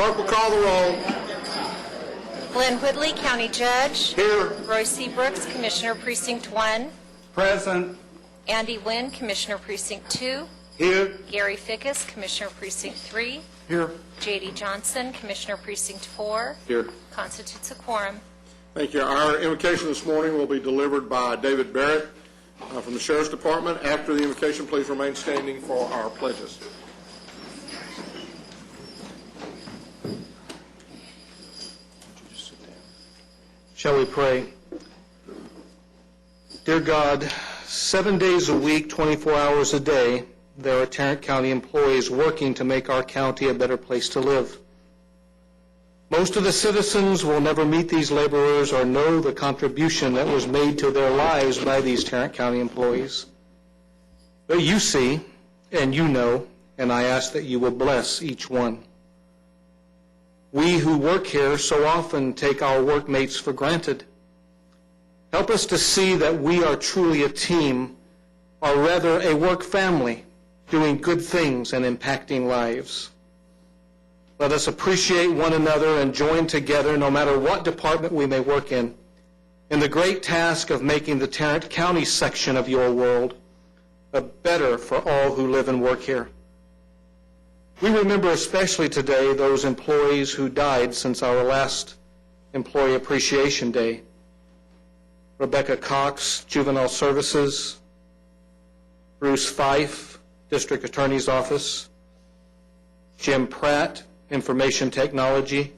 Clerk will call the roll. Glenn Whitley, County Judge. Here. Roy C. Brooks, Commissioner Precinct 1. Present. Andy Wynn, Commissioner Precinct 2. Here. Gary Fickus, Commissioner Precinct 3. Here. J.D. Johnson, Commissioner Precinct 4. Here. Constitutes a quorum. Thank you. Our invocation this morning will be delivered by David Barrett from the Sheriff's Department. After the invocation, please remain standing for our pledges. Shall we pray? Dear God, 7 days a week, 24 hours a day, there are Tarrant County employees working to make our county a better place to live. Most of the citizens will never meet these laborers or know the contribution that was made to their lives by these Tarrant County employees. But you see, and you know, and I ask that you will bless each one. We who work here so often take our workmates for granted. Help us to see that we are truly a team, or rather a work family, doing good things and impacting lives. Let us appreciate one another and join together, no matter what department we may work in the great task of making the Tarrant County section of your world better for all who live and work here. We remember especially today those employees who died since our last Employee Appreciation Day. Rebecca Cox, Juvenile Services; Bruce Fife, District Attorney's Office; Jim Pratt, Information Technology;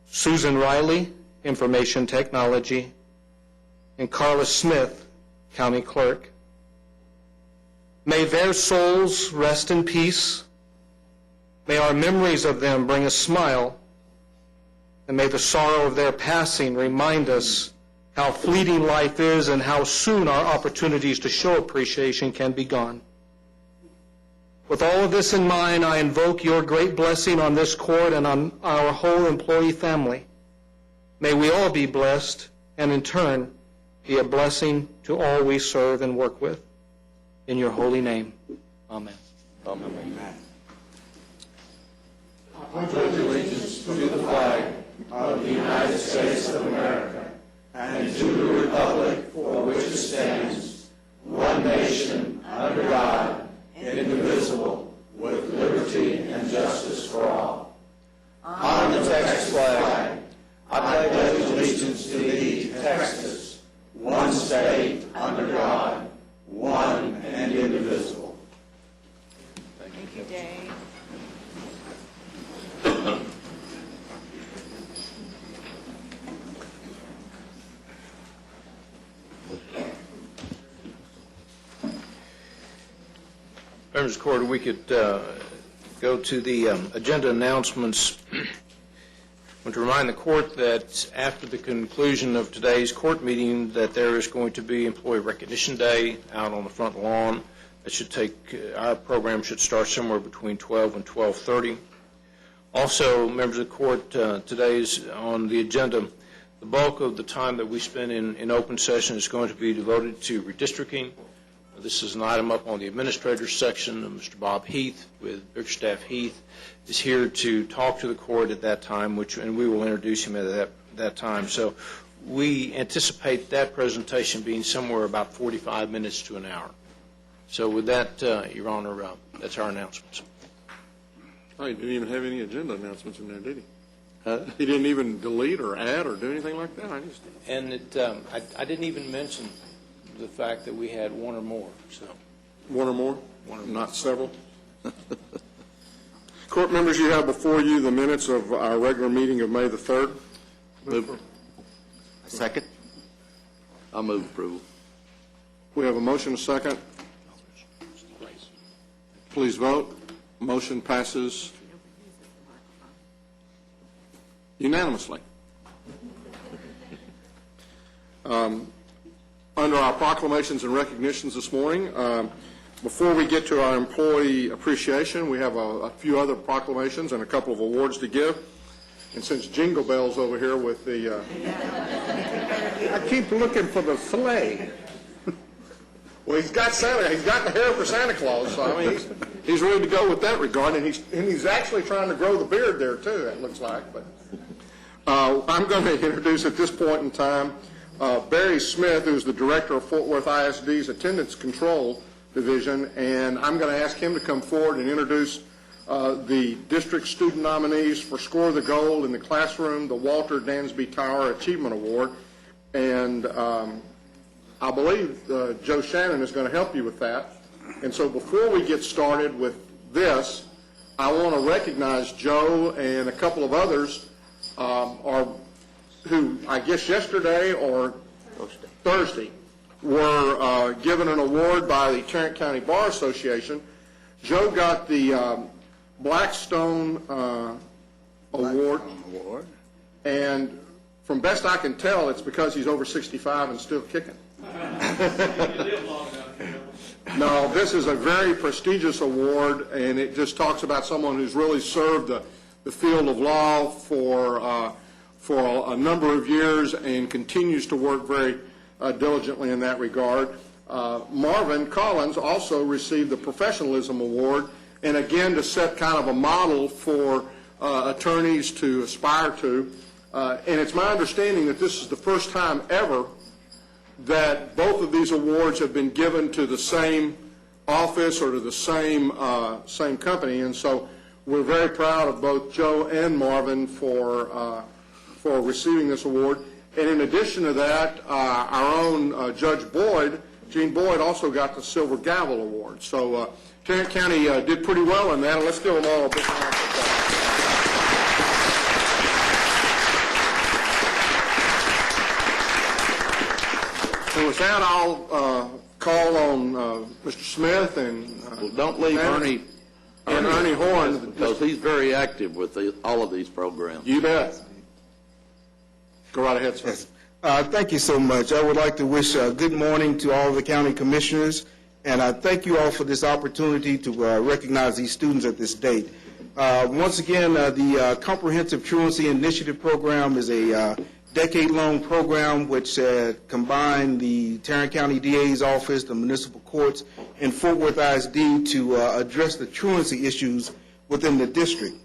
Susan Riley, Information Technology; and Carla Smith, County Clerk. May their souls rest in peace. May our memories of them bring a smile, and may the sorrow of their passing remind us how fleeting life is and how soon our opportunities to show appreciation can be gone. With all of this in mind, I invoke your great blessing on this court and on our whole employee family. May we all be blessed and in turn be a blessing to all we serve and work with. In your holy name, amen. Amen. I pledge allegiance to the flag of the United States of America and to the republic for which it stands, one nation, under God, indivisible, with liberty and justice for all. On the Texas flag, I pledge allegiance to thee, Texas, one state, under God, one and indivisible. Thank you, Dave. Members of the Court, we could go to the agenda announcements. I want to remind the Court that after the conclusion of today's court meeting that there is going to be Employee Recognition Day out on the front lawn. That should take, our program should start somewhere between 12 and 12:30. Also, members of the Court, today's on the agenda, the bulk of the time that we spend in open session is going to be devoted to redistricting. This is an item up on the administrator's section. Mr. Bob Heath with Bickerstaff Heath is here to talk to the court at that time, and we will introduce him at that time. So we anticipate that presentation being somewhere about 45 minutes to an hour. So with that, Your Honor, that's our announcements. Oh, he didn't even have any agenda announcements in there, did he? He didn't even delete or add or do anything like that? I didn't even mention the fact that we had one or more. So One or more? Not several? Court members, you have before you the minutes of our regular meeting of May the 3rd. Move. Second. I'll move approval. We have a motion, a second. Please vote. Motion passes unanimously. Under our proclamations and recognitions this morning, before we get to our employee appreciation, we have a few other proclamations and a couple of awards to give. And since Jingle Bell's over here with the, I keep looking for the sleigh. Well, he's got the hair for Santa Claus, so I mean, he's ready to go with that regard, and he's actually trying to grow the beard there too, it looks like. But I'm going to introduce at this point in time Barry Smith, who's the director of Fort Worth ISD's Attendance Control Division, and I'm going to ask him to come forward and introduce the district student nominees for Score the Gold in the Classroom, the Walter Dansby Tower Achievement Award, and I believe Joe Shannon is going to help you with that. And so before we get started with this, I want to recognize Joe and a couple of others who I guess yesterday or Thursday were given an award by the Tarrant County Bar Association. Joe got the Blackstone Award, and from best I can tell, it's because he's over 65 and still kicking. No, this is a very prestigious award, and it just talks about someone who's really served the field of law for a number of years and continues to work very diligently in that regard. Marvin Collins also received the Professionalism Award, and again to set kind of a model for attorneys to aspire to. And it's my understanding that this is the first time ever that both of these awards have been given to the same office or to the same company, and so we're very proud of both Joe and Marvin for receiving this award. And in addition to that, our own Judge Boyd, Gene Boyd, also got the Silver Gavel Award. So Tarrant County did pretty well in that, and let's give them all a big round of applause. And with that, I'll call on Mr. Smith and Well, don't leave Ernie Horn. because he's very active with all of these programs. You bet. Go right ahead, sir. Yes. Thank you so much. I would like to wish good morning to all the county commissioners, and I thank you all for this opportunity to recognize these students at this date. Once again, the Comprehensive Truancy Initiative Program is a decade-long program which combined the Tarrant County DA's office, the municipal courts, and Fort Worth ISD to address the truancy issues within the district.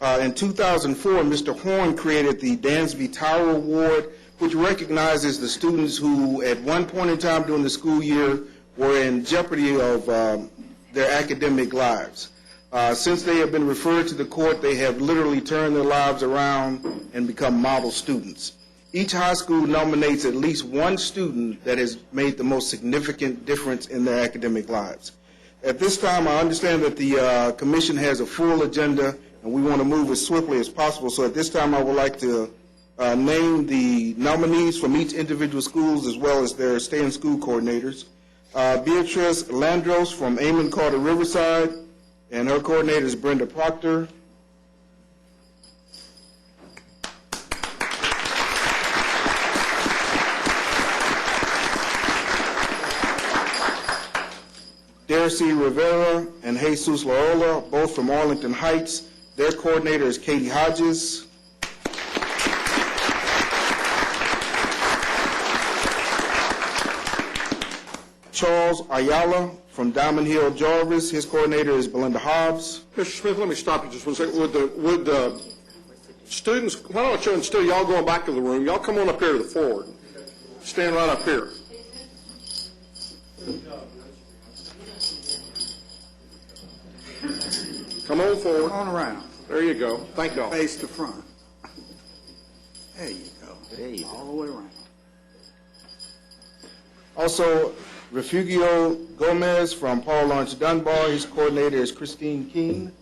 In 2004, Mr. Horn created the Dansby Tower Award, which recognizes the students who, at one point in time during the school year, were in jeopardy of their academic lives. Since they have been referred to the court, they have literally turned their lives around and become model students. Each high school nominates at least one student that has made the most significant difference in their academic lives. At this time, I understand that the commission has a full agenda, and we want to move as swiftly as possible. So at this time, I would like to name the nominees from each individual schools as well as their stay-in-school coordinators. Beatrice Landros from Amon Carter Riverside, and her coordinator is Brenda Proctor. Darcy Rivera and Jesus Loyola, both from Arlington Heights. Their coordinator is Katie Hodges. Charles Ayala from Diamond Hill Jarvis. His coordinator is Belinda Hobbs. Mr. Smith, let me stop you just one second. Would the students, why don't you, instead of y'all going back to the room, y'all come on up here to the forward. Stand right up here. Come on forward. On around. There you go. Thank y'all. Face to front. There you go. All the way around. Also, Refugio Gomez from Paul Lawrence Dunbar. His coordinator is Christine Keene.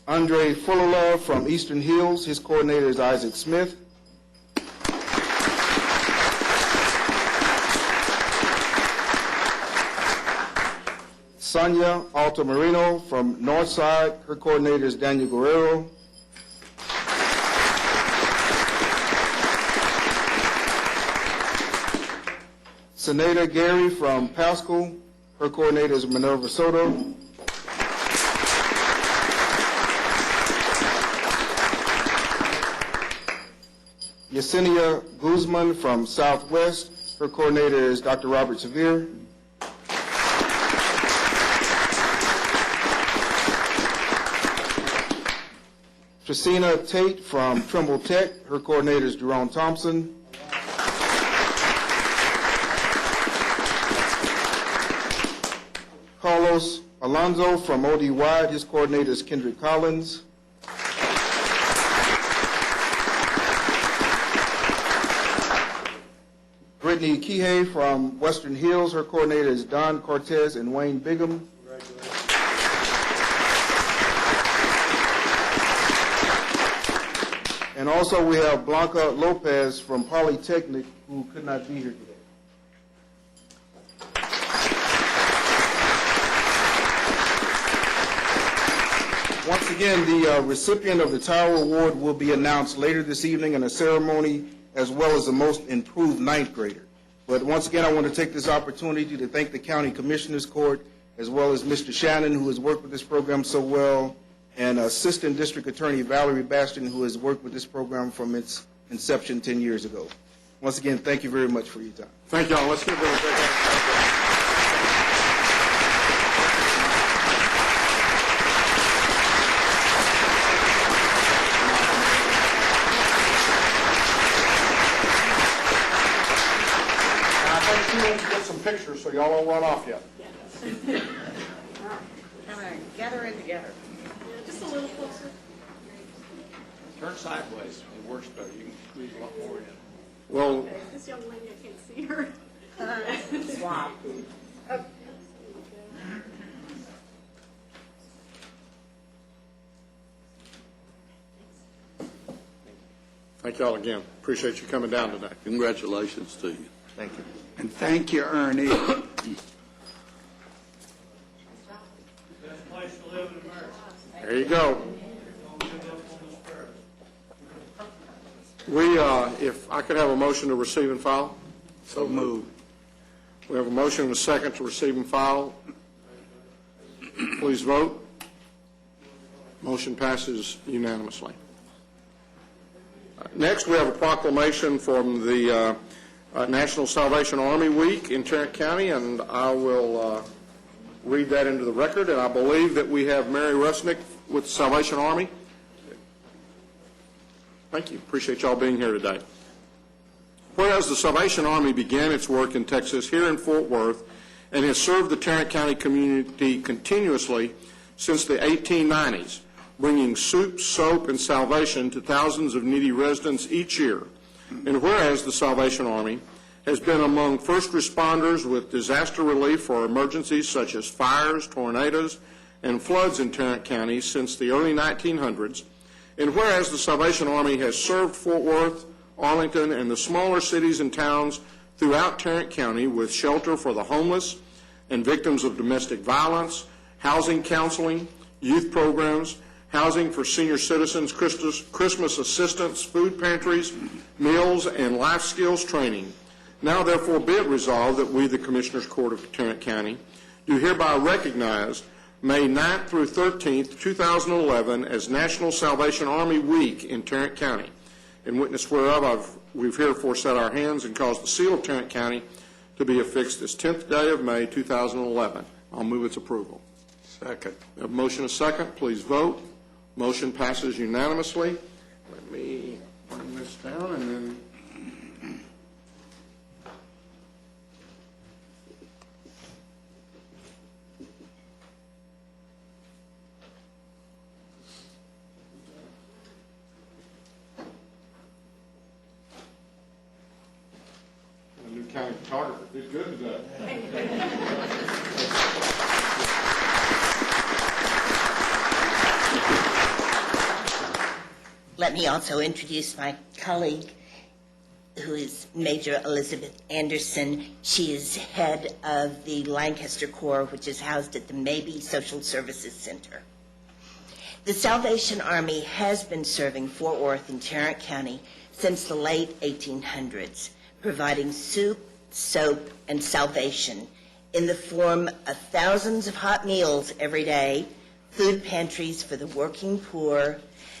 Andre Fullerlove from Eastern Hills. His coordinator is Isaac Smith. Sonia Altamirano from Northside. Her coordinator is Daniel Guerrero. Senada Gary from Pascal. Her coordinator is Minerva Soto. Yesenia Guzman from Southwest. Her coordinator is Dr. Robert Severe. Tracina Tate from Trimble Tech. Her coordinator is Jerome Thompson. Carlos Alonso from OD Wide. His coordinator is Kendrick Collins. Brittany Kihei from Western Hills. Her coordinator is Don Cortez and Wayne Bigham. And also we have Blanca Lopez from Polytechnic, who could not be here today. Once again, the recipient of the Tower Award will be announced later this evening in a ceremony, as well as the most improved ninth grader. But once again, I want to take this opportunity to thank the County Commissioners Court, as well as Mr. Shannon, who has worked with this program so well, and Assistant District Attorney Valerie Bastion, who has worked with this program from its inception 10 years ago. Once again, thank you very much for your time. Thank y'all. Let's give them a big hand. Get some pictures so y'all don't run off yet. Kind of gather in together. Just a little closer. Turn sideways, it works better, you can squeeze a lot more in. Well, This young lady, I can't see her. Swap. thank y'all again. Appreciate you coming down today. Congratulations to you. Thank you. And thank you, Ernie. There you go. If I could have a motion to receive and file. So moved. We have a motion and a second to receive and file. Please vote. Motion passes unanimously. Next, we have a proclamation from the National Salvation Army Week in Tarrant County, and I will read that into the record. And I believe that we have Mary Rusnick with the Salvation Army. Thank you. Appreciate y'all being here today. Whereas the Salvation Army began its work in Texas here in Fort Worth and has served the Tarrant County community continuously since the 1890s, bringing soup, soap, and salvation to thousands of needy residents each year. And whereas the Salvation Army has been among first responders with disaster relief for emergencies such as fires, tornadoes, and floods in Tarrant County since the early 1900s, and whereas the Salvation Army has served Fort Worth, Arlington, and the smaller cities and towns throughout Tarrant County with shelter for the homeless and victims of domestic violence, housing counseling, youth programs, housing for senior citizens, Christmas assistance, food pantries, meals, and life skills training. Now, therefore, be it resolved that we, the Commissioners Court of Tarrant County, do hereby recognize May 9th through 13th, 2011, as National Salvation Army Week in Tarrant County. In witness whereof, we've herefore set our hands and caused the seal of Tarrant County to be affixed this 10th day of May, 2011. I'll move its approval. Second. We have a motion and a second. Please vote. Motion passes unanimously. Let me bring this down and then... The new county photographer did good today. Let me also introduce my colleague, who is Major Elizabeth Anderson. She is head of the Lancaster Corps, which is housed at the Mabee Social Services Center. The Salvation Army has been serving Fort Worth and Tarrant County since the late 1800s, providing soup, soap, and salvation in the form of thousands of hot meals every day, food pantries for the working poor,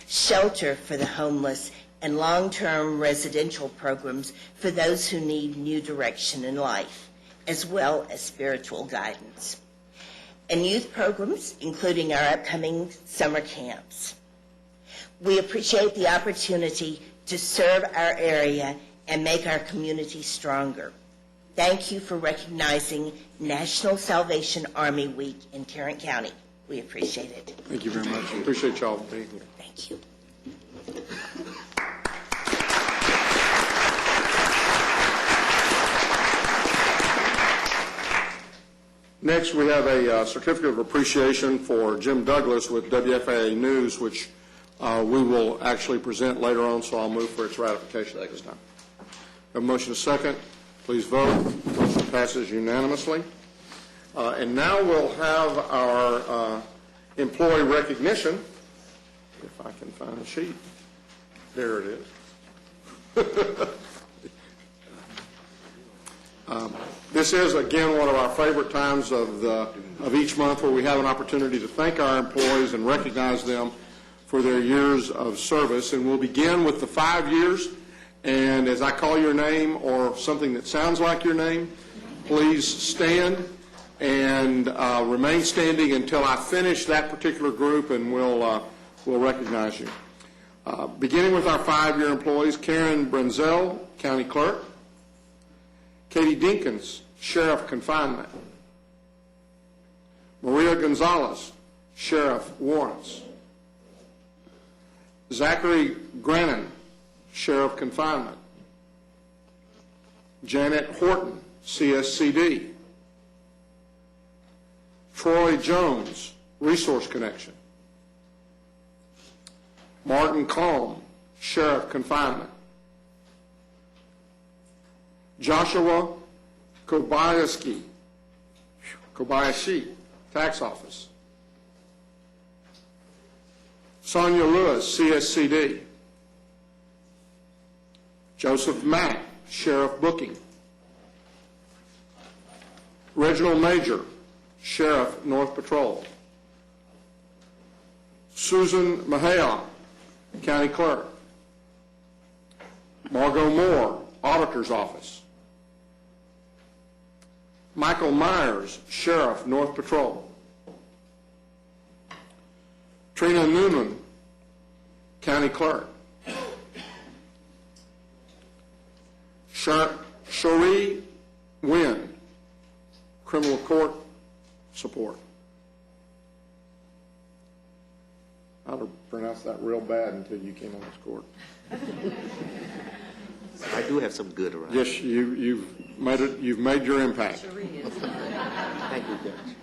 shelter for the homeless, and long-term residential programs for those who need new direction in life, as well as spiritual guidance, and youth programs, including our upcoming summer camps. We appreciate the opportunity to serve our area and make our community stronger. Thank you for recognizing National Salvation Army Week in Tarrant County. We appreciate it. Thank you very much. Appreciate y'all being here. Thank you. Next, we have a certificate of appreciation for Jim Douglas with Wfaa News, which we will actually present later on, so I'll move for its ratification at this time. Have a motion to second. Please vote. Motion passes unanimously. And now we'll have our employee recognition. If I can find a sheet. There it is. This is, again, one of our favorite times of each month where we have an opportunity to thank our employees and recognize them for their years of service. And we'll begin with the 5 years. And as I call your name or something that sounds like your name, please stand and remain standing until I finish that particular group, and we'll recognize you. Beginning with our 5-year employees, Karen Brenzel, County Clerk. Katie Dinkins, Sheriff Confinement. Maria Gonzalez, Sheriff Warrants. Zachary Grannon, Sheriff Confinement. Janet Horton, CSCD. Troy Jones, Resource Connection. Martin Calm, Sheriff Confinement. Joshua Kobayashi, Tax Office. Sonia Lewis, CSCD. Joseph Mack, Sheriff Booking. Reginald Major, Sheriff North Patrol. Susan Mahia, County Clerk. Margot Moore, Auditor's Office. Michael Myers, Sheriff North Patrol. Trina Newman, County Clerk. Cherie Wynn, Criminal Court Support. I'd have pronounced that real bad until you came on this court. I do have some good around. Yes, you've made your impact. Thank you, Judge.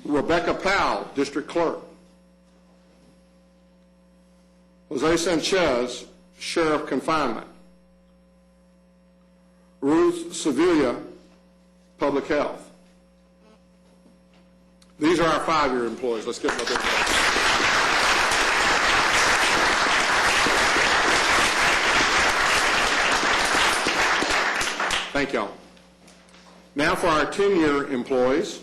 Rebecca Powell, District Clerk. Jose Sanchez, Sheriff Confinement. Ruth Sevilla, Public Health. These are our 5-year employees. Let's give them a big applause. Thank y'all. Now for our 10-year employees.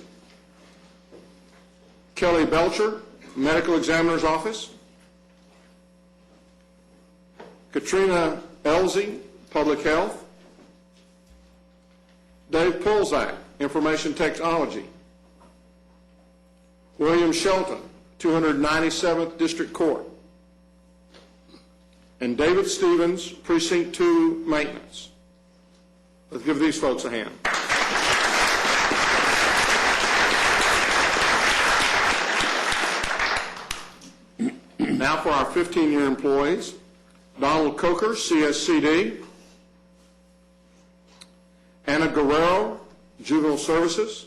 Kelly Belcher, Medical Examiner's Office. Katrina Elsie, Public Health. Dave Pulzak, Information Technology. William Shelton, 297th District Court. And David Stevens, Precinct 2 Maintenance. Let's give these folks a hand. Now for our 15-year employees. Donald Coker, CSCD. Anna Guerrero, Juvenile Services.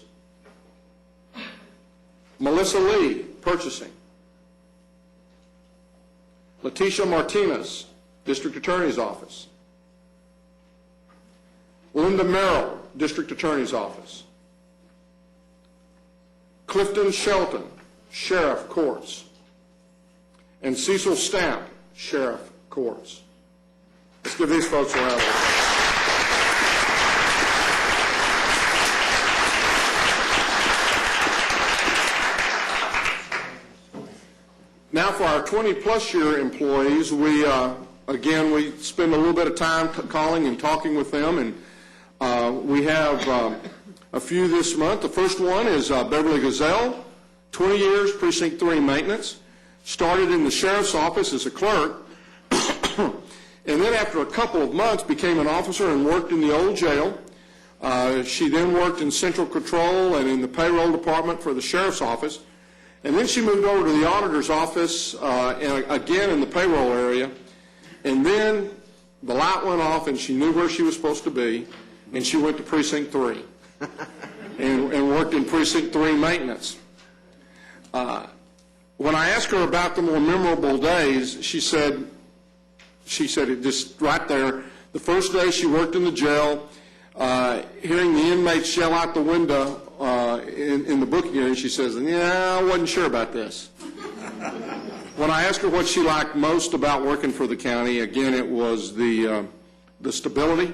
Melissa Lee, Purchasing. Leticia Martinez, District Attorney's Office. Linda Merrill, District Attorney's Office. Clifton Shelton, Sheriff Courts. And Cecil Stamp, Sheriff Courts. Let's give these folks a round of applause. Now for our 20-plus year employees, we Again, we spend a little bit of time calling and talking with them, and we have a few this month. The first one is Beverly Gazelle, 20 years, Precinct 3 maintenance. Started in the sheriff's office as a clerk, and then after a couple of months became an officer and worked in the old jail. She then worked in central control and in the payroll department for the sheriff's office. And then she moved over to the auditor's office, and again in the payroll area. And then the light went off and she knew where she was supposed to be, and she went to Precinct 3 and worked in Precinct 3 maintenance. When I asked her about the more memorable days, she said it just right there. The first day she worked in the jail, hearing the inmates yell out the window in the booking area, she says, "Yeah, I wasn't sure about this." When I asked her what she liked most about working for the county, again, it was the stability,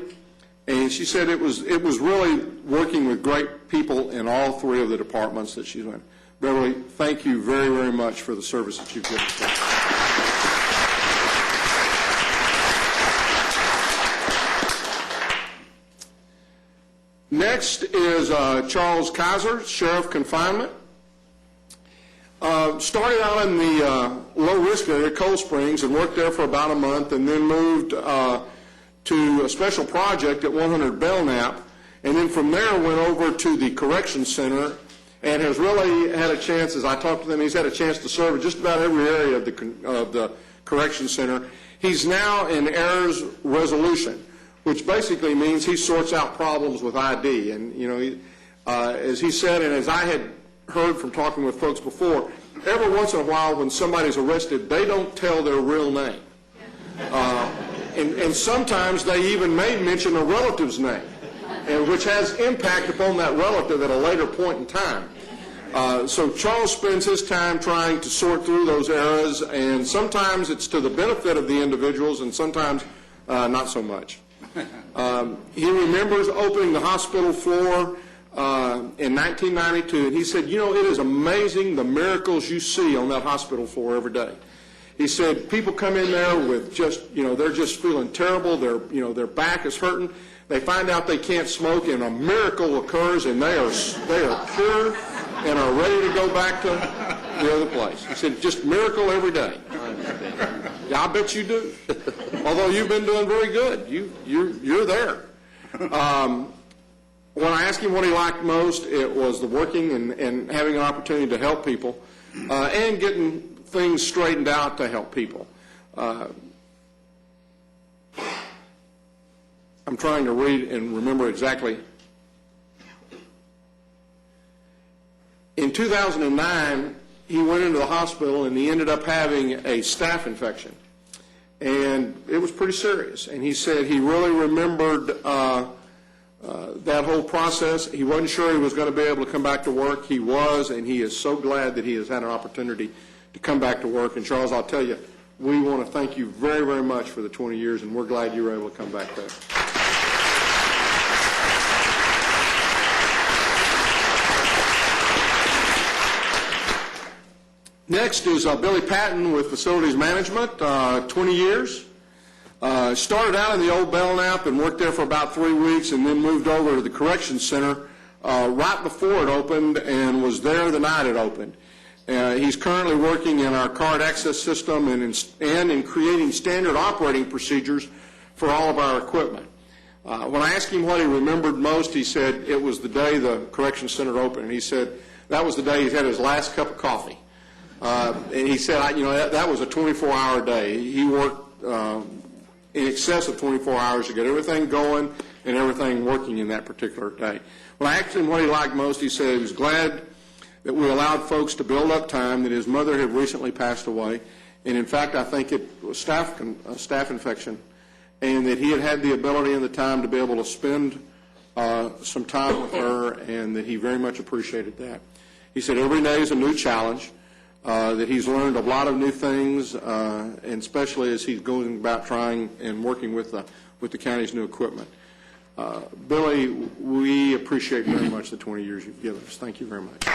and she said it was really working with great people in all three of the departments that she's in. Beverly, thank you very, very much for the service that you've given us. Next is Charles Kaiser, Sheriff Confinement. Started out in the low-risk area, Cold Springs, and worked there for about a month, and then moved to a special project at 100 Belknap, and then from there went over to the Correction Center, and has really had a chance, as I talked to them, he's had a chance to serve in just about every area of the Correction Center. He's now in errors resolution, which basically means he sorts out problems with ID. And, you know, as he said, and as I had heard from talking with folks before, every once in a while when somebody's arrested, they don't tell their real name. And sometimes they even may mention a relative's name, and which has impact upon that relative at a later point in time. So Charles spends his time trying to sort through those errors, and sometimes it's to the benefit of the individuals, and sometimes not so much. He remembers opening the hospital floor in 1992, and he said, "You know, it is amazing the miracles you see on that hospital floor every day." He said, people come in there with just, you know, they're just feeling terrible, their back is hurting. They find out they can't smoke, and a miracle occurs, and they are cured and are ready to go back to the other place. He said, just miracle every day. Yeah, I bet you do. Although you've been doing very good. You're there. When I asked him what he liked most, it was the working and having an opportunity to help people and getting things straightened out to help people. I'm trying to read and remember exactly. In 2009, he went into the hospital and he ended up having a staph infection. And it was pretty serious. And he said he really remembered that whole process. He wasn't sure he was going to be able to come back to work. He was, and he is so glad that he has had an opportunity to come back to work. And Charles, I'll tell you, we want to thank you very, very much for the 20 years, and we're glad you were able to come back there. Next is Billy Patton with Facilities Management, 20 years. Started out in the old Belknap and worked there for about 3 weeks, and then moved over to the Corrections Center right before it opened and was there the night it opened. He's currently working in our card access system and in creating standard operating procedures for all of our equipment. When I asked him what he remembered most, he said it was the day the Corrections Center opened. And he said that was the day he had his last cup of coffee. And he said, that was a 24-hour day. He worked in excess of 24 hours to get everything going and everything working in that particular day. When I asked him what he liked most, he said he was glad that we allowed folks to build up time, that his mother had recently passed away, and in fact I think it was staph infection, and that he had had the ability and the time to be able to spend some time with her, and that he very much appreciated that. He said every day is a new challenge, that he's learned a lot of new things, and especially as he's going about trying and working with the county's new equipment. Billy, we appreciate very much the 20 years you've given us. Thank you very much.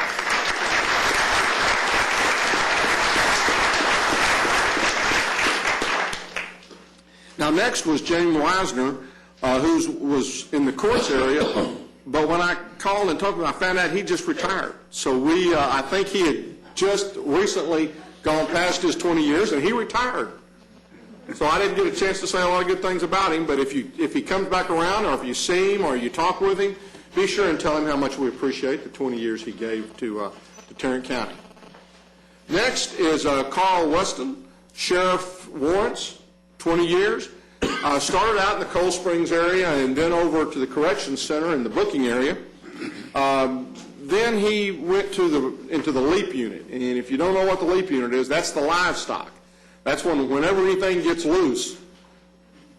Now, next was James Lassner, who was in the courts area, but when I called and talked to him, I found out he just retired. So I think he had just recently gone past his 20 years, and he retired. So I didn't get a chance to say a lot of good things about him, but if he comes back around, or if you see him, or you talk with him, be sure and tell him how much we appreciate the 20 years he gave to Tarrant County. Next is Carl Weston, Sheriff Warrants, 20 years. Started out in the Cold Springs area and then over to the Corrections Center in the booking area. Then he went into the LEAP unit. And if you don't know what the LEAP unit is, that's the livestock. That's whenever anything gets loose,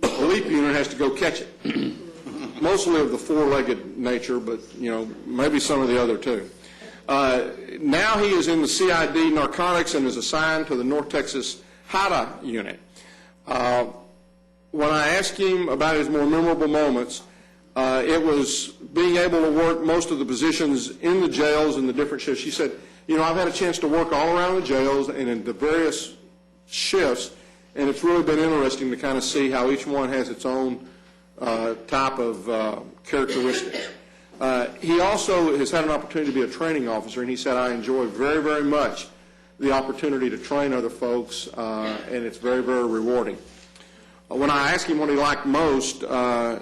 the LEAP unit has to go catch it. Mostly of the four-legged nature, but maybe some of the other too. Now he is in the CID narcotics and is assigned to the North Texas HIDA unit. When I asked him about his more memorable moments, it was being able to work most of the positions in the jails and the different shifts. She said, I've had a chance to work all around the jails and in the various shifts, and it's really been interesting to kind of see how each one has its own type of characteristics. He also has had an opportunity to be a training officer, and he said, I enjoy very, very much the opportunity to train other folks, and it's very, very rewarding. When I asked him what he liked most,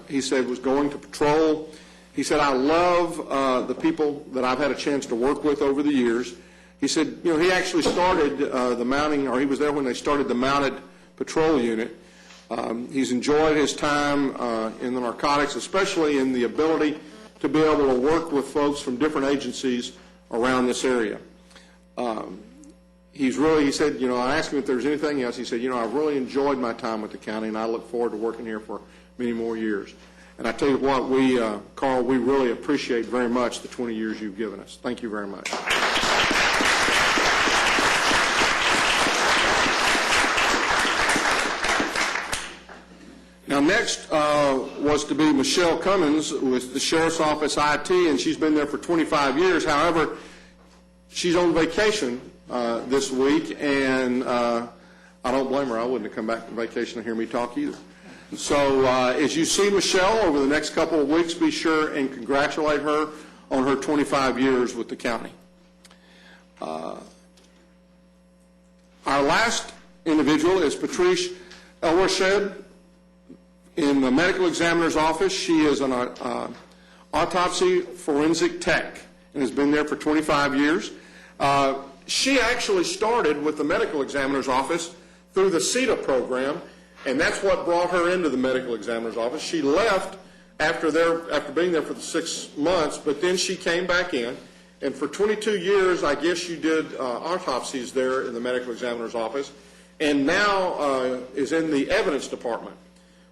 he said was going to patrol. He said, I love the people that I've had a chance to work with over the years. He said, he actually started the mounting, or he was there when they started the mounted patrol unit. He's enjoyed his time in the narcotics, especially in the ability to be able to work with folks from different agencies around this area. He said, I asked him if there was anything else. He said, I've really enjoyed my time with the county, and I look forward to working here for many more years. And I tell you what, Carl, we really appreciate very much the 20 years you've given us. Thank you very much. Now, next was to be Michelle Cummins with the Sheriff's Office IT, and she's been there for 25 years. However, she's on vacation this week, and I don't blame her. I wouldn't have come back from vacation to hear me talk either. So as you see Michelle over the next couple of weeks, be sure and congratulate her on her 25 years with the county. Our last individual is Patrice El-Rashed in the medical examiner's office. She is an autopsy forensic tech and has been there for 25 years. She actually started with the medical examiner's office through the CETA program, and that's what brought her into the medical examiner's office. She left after being there for the 6 months, but then she came back in, and for 22 years, I guess you did autopsies there in the medical examiner's office, and now is in the evidence department.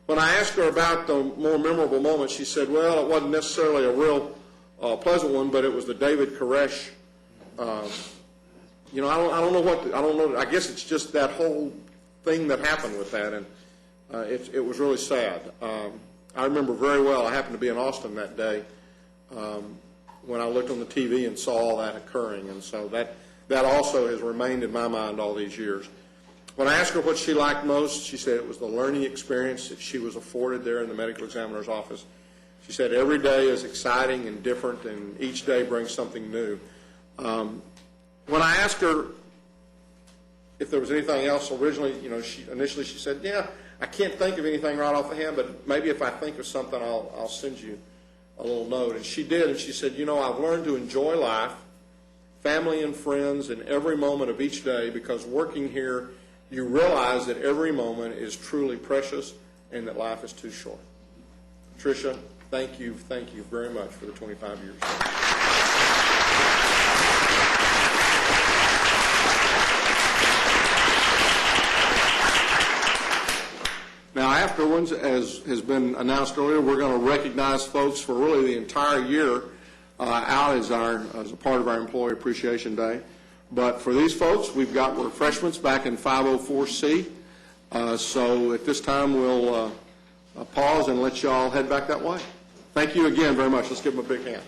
When I asked her about the more memorable moments, she said, well, it wasn't necessarily a real pleasant one, but it was the David Koresh. I don't know. I guess it's just that whole thing that happened with that, and it was really sad. I remember very well. I happened to be in Austin that day when I looked on the TV and saw all that occurring, and so that also has remained in my mind all these years. When I asked her what she liked most, she said it was the learning experience that she was afforded there in the medical examiner's office. She said every day is exciting and different, and each day brings something new. When I asked her if there was anything else originally, initially she said, yeah, I can't think of anything right off the hand, but maybe if I think of something, I'll send you a little note. And she did, and she said, I've learned to enjoy life, family and friends, in every moment of each day, because working here, you realize that every moment is truly precious and that life is too short. Tricia, thank you very much for the 25 years. Now, afterwards, as has been announced earlier, we're going to recognize folks for really the entire year out as a part of our Employee Appreciation Day. But for these folks, we've got refreshments back in 504C. So at this time, we'll pause and let you all head back that way. Thank you again very much. Let's give them a big hand.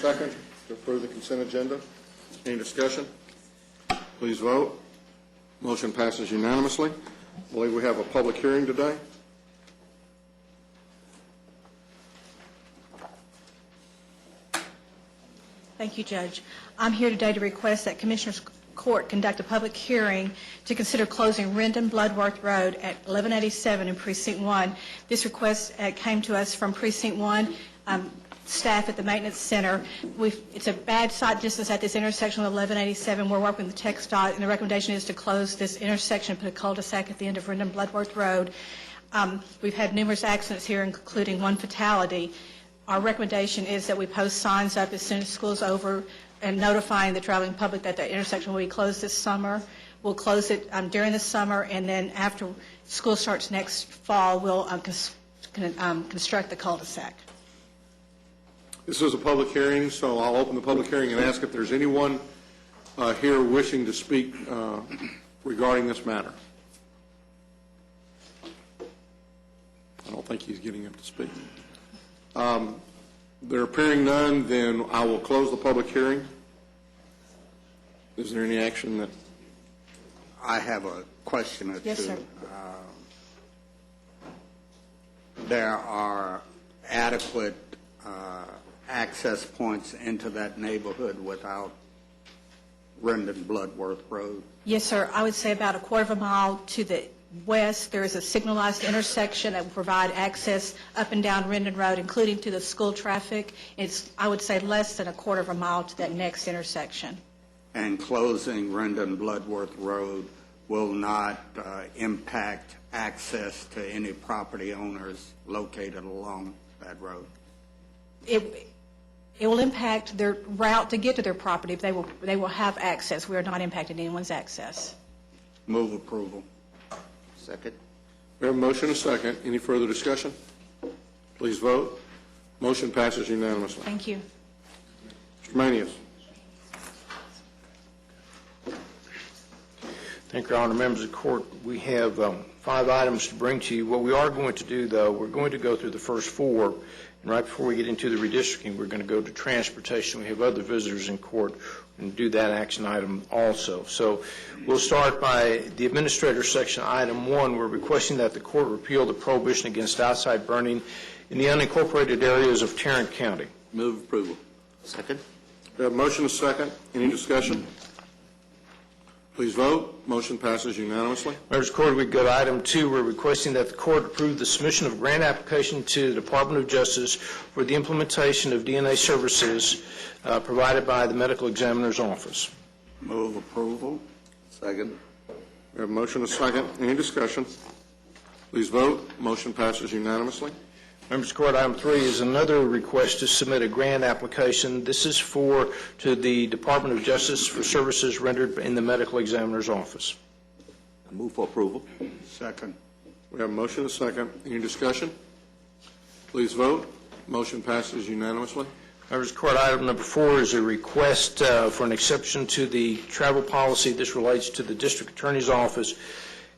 second to approve the consent agenda. Any discussion? Please vote. Motion passes unanimously. I believe we have a public hearing today. Thank you, Judge. I'm here today to request that Commissioners Court conduct a public hearing to consider closing Rendon Bloodworth Road at 1187 in Precinct 1. This request came to us from Precinct 1 staff at the Maintenance Center. It's a bad sight distance at this intersection of 1187. We're working with the TxDOT, and the recommendation is to close this intersection and put a cul-de-sac at the end of Rendon Bloodworth Road. We've had numerous accidents here, including one fatality. Our recommendation is that we post signs up as soon as school's over and notifying the traveling public that the intersection will be closed this summer. We'll close it during the summer, and then after school starts next fall, we'll construct the cul-de-sac. This is a public hearing, so I'll open the public hearing and ask if there's anyone here wishing to speak regarding this matter. I don't think he's getting up to speak. There appearing none, then I will close the public hearing. Is there any action that... I have a question or two. Yes, sir. There are adequate access points into that neighborhood without Rendon Bloodworth Road? Yes, sir. I would say about a quarter of a mile to the west, there is a signalized intersection that will provide access up and down Rendon Road, including to the school traffic. It's, I would say, less than a quarter of a mile to that next intersection. And closing Rendon Bloodworth Road will not impact access to any property owners located along that road? It will impact their route to get to their property. They will have access. We are not impacting anyone's access. Move approval. Second. We have a motion and a second. Any further discussion? Please vote. Motion passes unanimously. Thank you. Mr. Manius. Thank you, Your Honor. Members of the court, we have 5 items to bring to you. What we are going to do, though, we're going to go through the first 4, and right before we get into the redistricting, we're going to go to transportation. We have other visitors in court and do that action item also. So we'll start by the administrator section, item 1. We're requesting that the court repeal the prohibition against outside burning in the unincorporated areas of Tarrant County. Move approval. Second. We have a motion and a second. Any discussion? Please vote. Motion passes unanimously. Members of the court, we go to item 2. We're requesting that the court approve the submission of a grant application to the Department of Justice for the implementation of DNA services provided by the Medical Examiner's Office. Move approval. Second. We have a motion and a second. Any discussion? Please vote. Motion passes unanimously. Members of the court, item 3 is another request to submit a grant application. This is to the Department of Justice for services rendered in the Medical Examiner's Office. I move for approval. Second. We have a motion and a second. Any discussion? Please vote. Motion passes unanimously. Members of the court, item number 4 is a request for an exception to the travel policy. This relates to the District Attorney's Office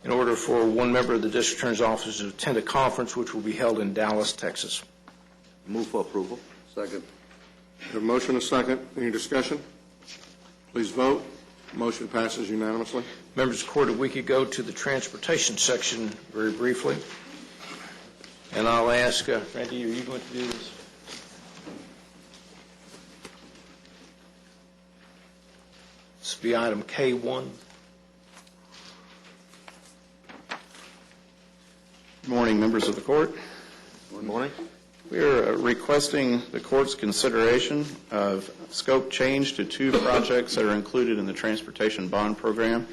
in order for one member of the District Attorney's Office to attend a conference which will be held in Dallas, Texas. Move for approval. Second. We have a motion and a second. Any discussion? Please vote. Motion passes unanimously. Members of the court, if we could go to the transportation section very briefly. And I'll ask, Randy, are you going to do this? This will be item K1. Good morning, members of the court. Good morning. We are requesting the court's consideration of scope change to 2 projects that are included in the transportation bond program.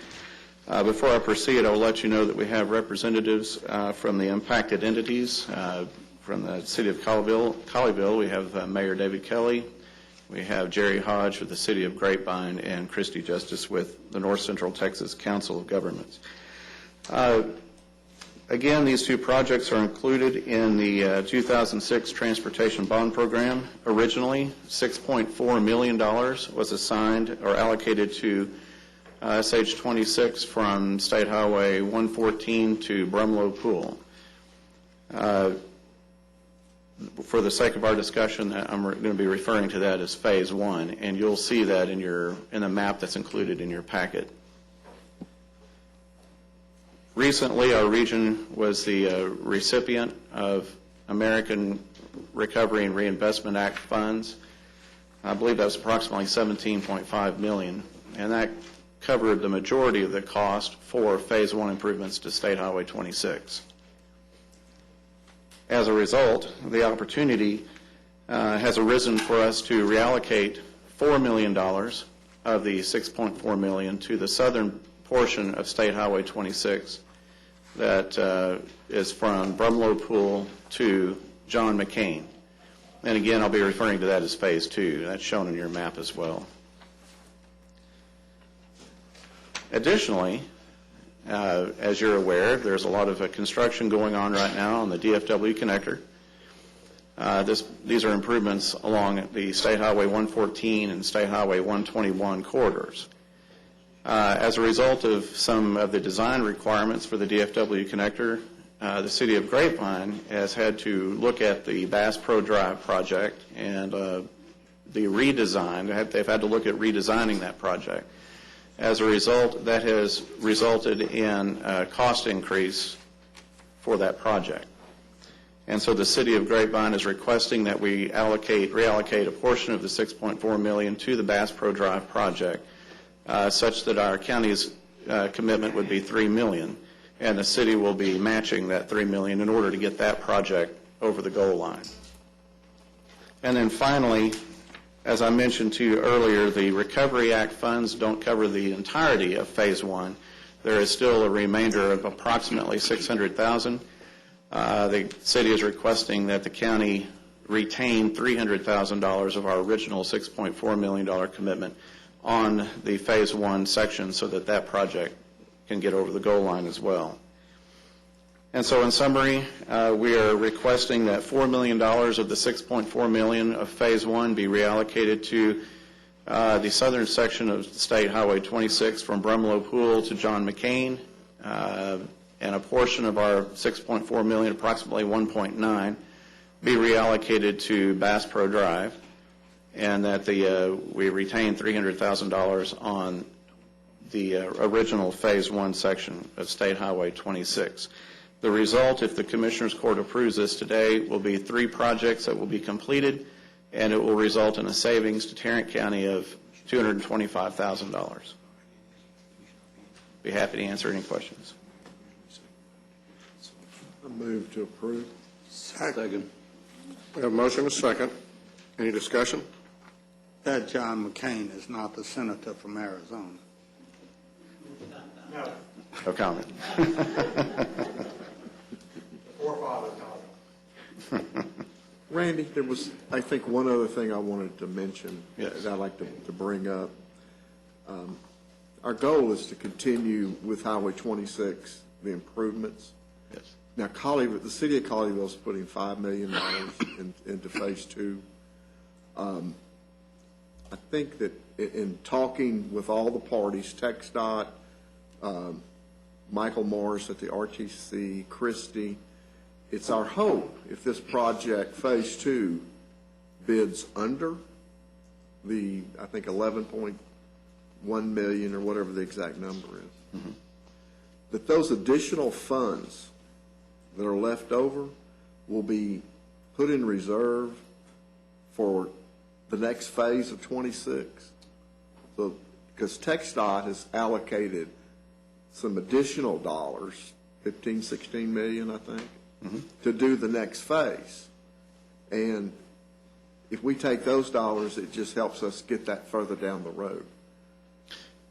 Before I proceed, I will let you know that we have representatives from the impacted entities. From the city of Colleyville, we have Mayor David Kelly. We have Jerry Hodge with the city of Grapevine and Christy Justice with the North Central Texas Council of Governments. Again, these 2 projects are included in the 2006 Transportation Bond Program. Originally, $6.4 million was assigned or allocated to SH-26 from State Highway 114 to Brumlow Pool. for the sake of our discussion, I'm going to be referring to that as Phase 1, and you'll see that in the map that's included in your packet. Recently, our region was the recipient of American Recovery and Reinvestment Act funds. I believe that was approximately $17.5 million, and that covered the majority of the cost for Phase 1 improvements to State Highway 26. As a result, the opportunity has arisen for us to reallocate $4 million of the $6.4 million to the southern portion of State Highway 26 that is from Brumlow Pool to John McCain. And again, I'll be referring to that as Phase 2. That's shown in your map as well. Additionally, as you're aware, there's a lot of construction going on right now on the DFW connector. These are improvements along the State Highway 114 and State Highway 121 corridors. As a result of some of the design requirements for the DFW connector, the City of Grapevine has had to look at the Bass Pro Drive project and the redesign. They've had to look at redesigning that project. As a result, that has resulted in a cost increase for that project. And so the City of Grapevine is requesting that we reallocate a portion of the $6.4 million to the Bass Pro Drive project, such that our county's commitment would be $3 million, and the city will be matching that $3 million in order to get that project over the goal line. And then finally, as I mentioned to you earlier, the Recovery Act funds don't cover the entirety of Phase 1. There is still a remainder of approximately $600,000. The city is requesting that the county retain $300,000 of our original $6.4 million commitment on the Phase 1 section so that that project can get over the goal line as well. And so in summary, we are requesting that $4 million of the $6.4 million of Phase 1 be reallocated to the southern section of State Highway 26 from Brumlow Pool to John McCain, and a portion of our $6.4 million, approximately $1.9, be reallocated to Bass Pro Drive, and that we retain $300,000 on the original Phase 1 section of State Highway 26. The result, if the Commissioners Court approves this today, will be 3 projects that will be completed, and it will result in a savings to Tarrant County of $225,000. Be happy to answer any questions. I move to approve. Second. We have a motion and a second. Any discussion? That John McCain is not the senator from Arizona. No comment. Randy, there was, I think, one other thing I wanted to mention Yes. that I'd like to bring up. Our goal is to continue with Highway 26, the improvements. Yes. Now, the city of Colleyville is putting $5 million into Phase 2. I think that in talking with all the parties, TxDOT, Michael Morris at the RTC, Christie, it's our hope if this project, Phase 2, bids under the, I think, 11.1 million or whatever the exact number is, that those additional funds that are left over will be put in reserve for the next phase of 26. So, because TxDOT has allocated some additional dollars, 15, 16 million, I think, to do the next phase. And if we take those dollars, it just helps us get that further down the road.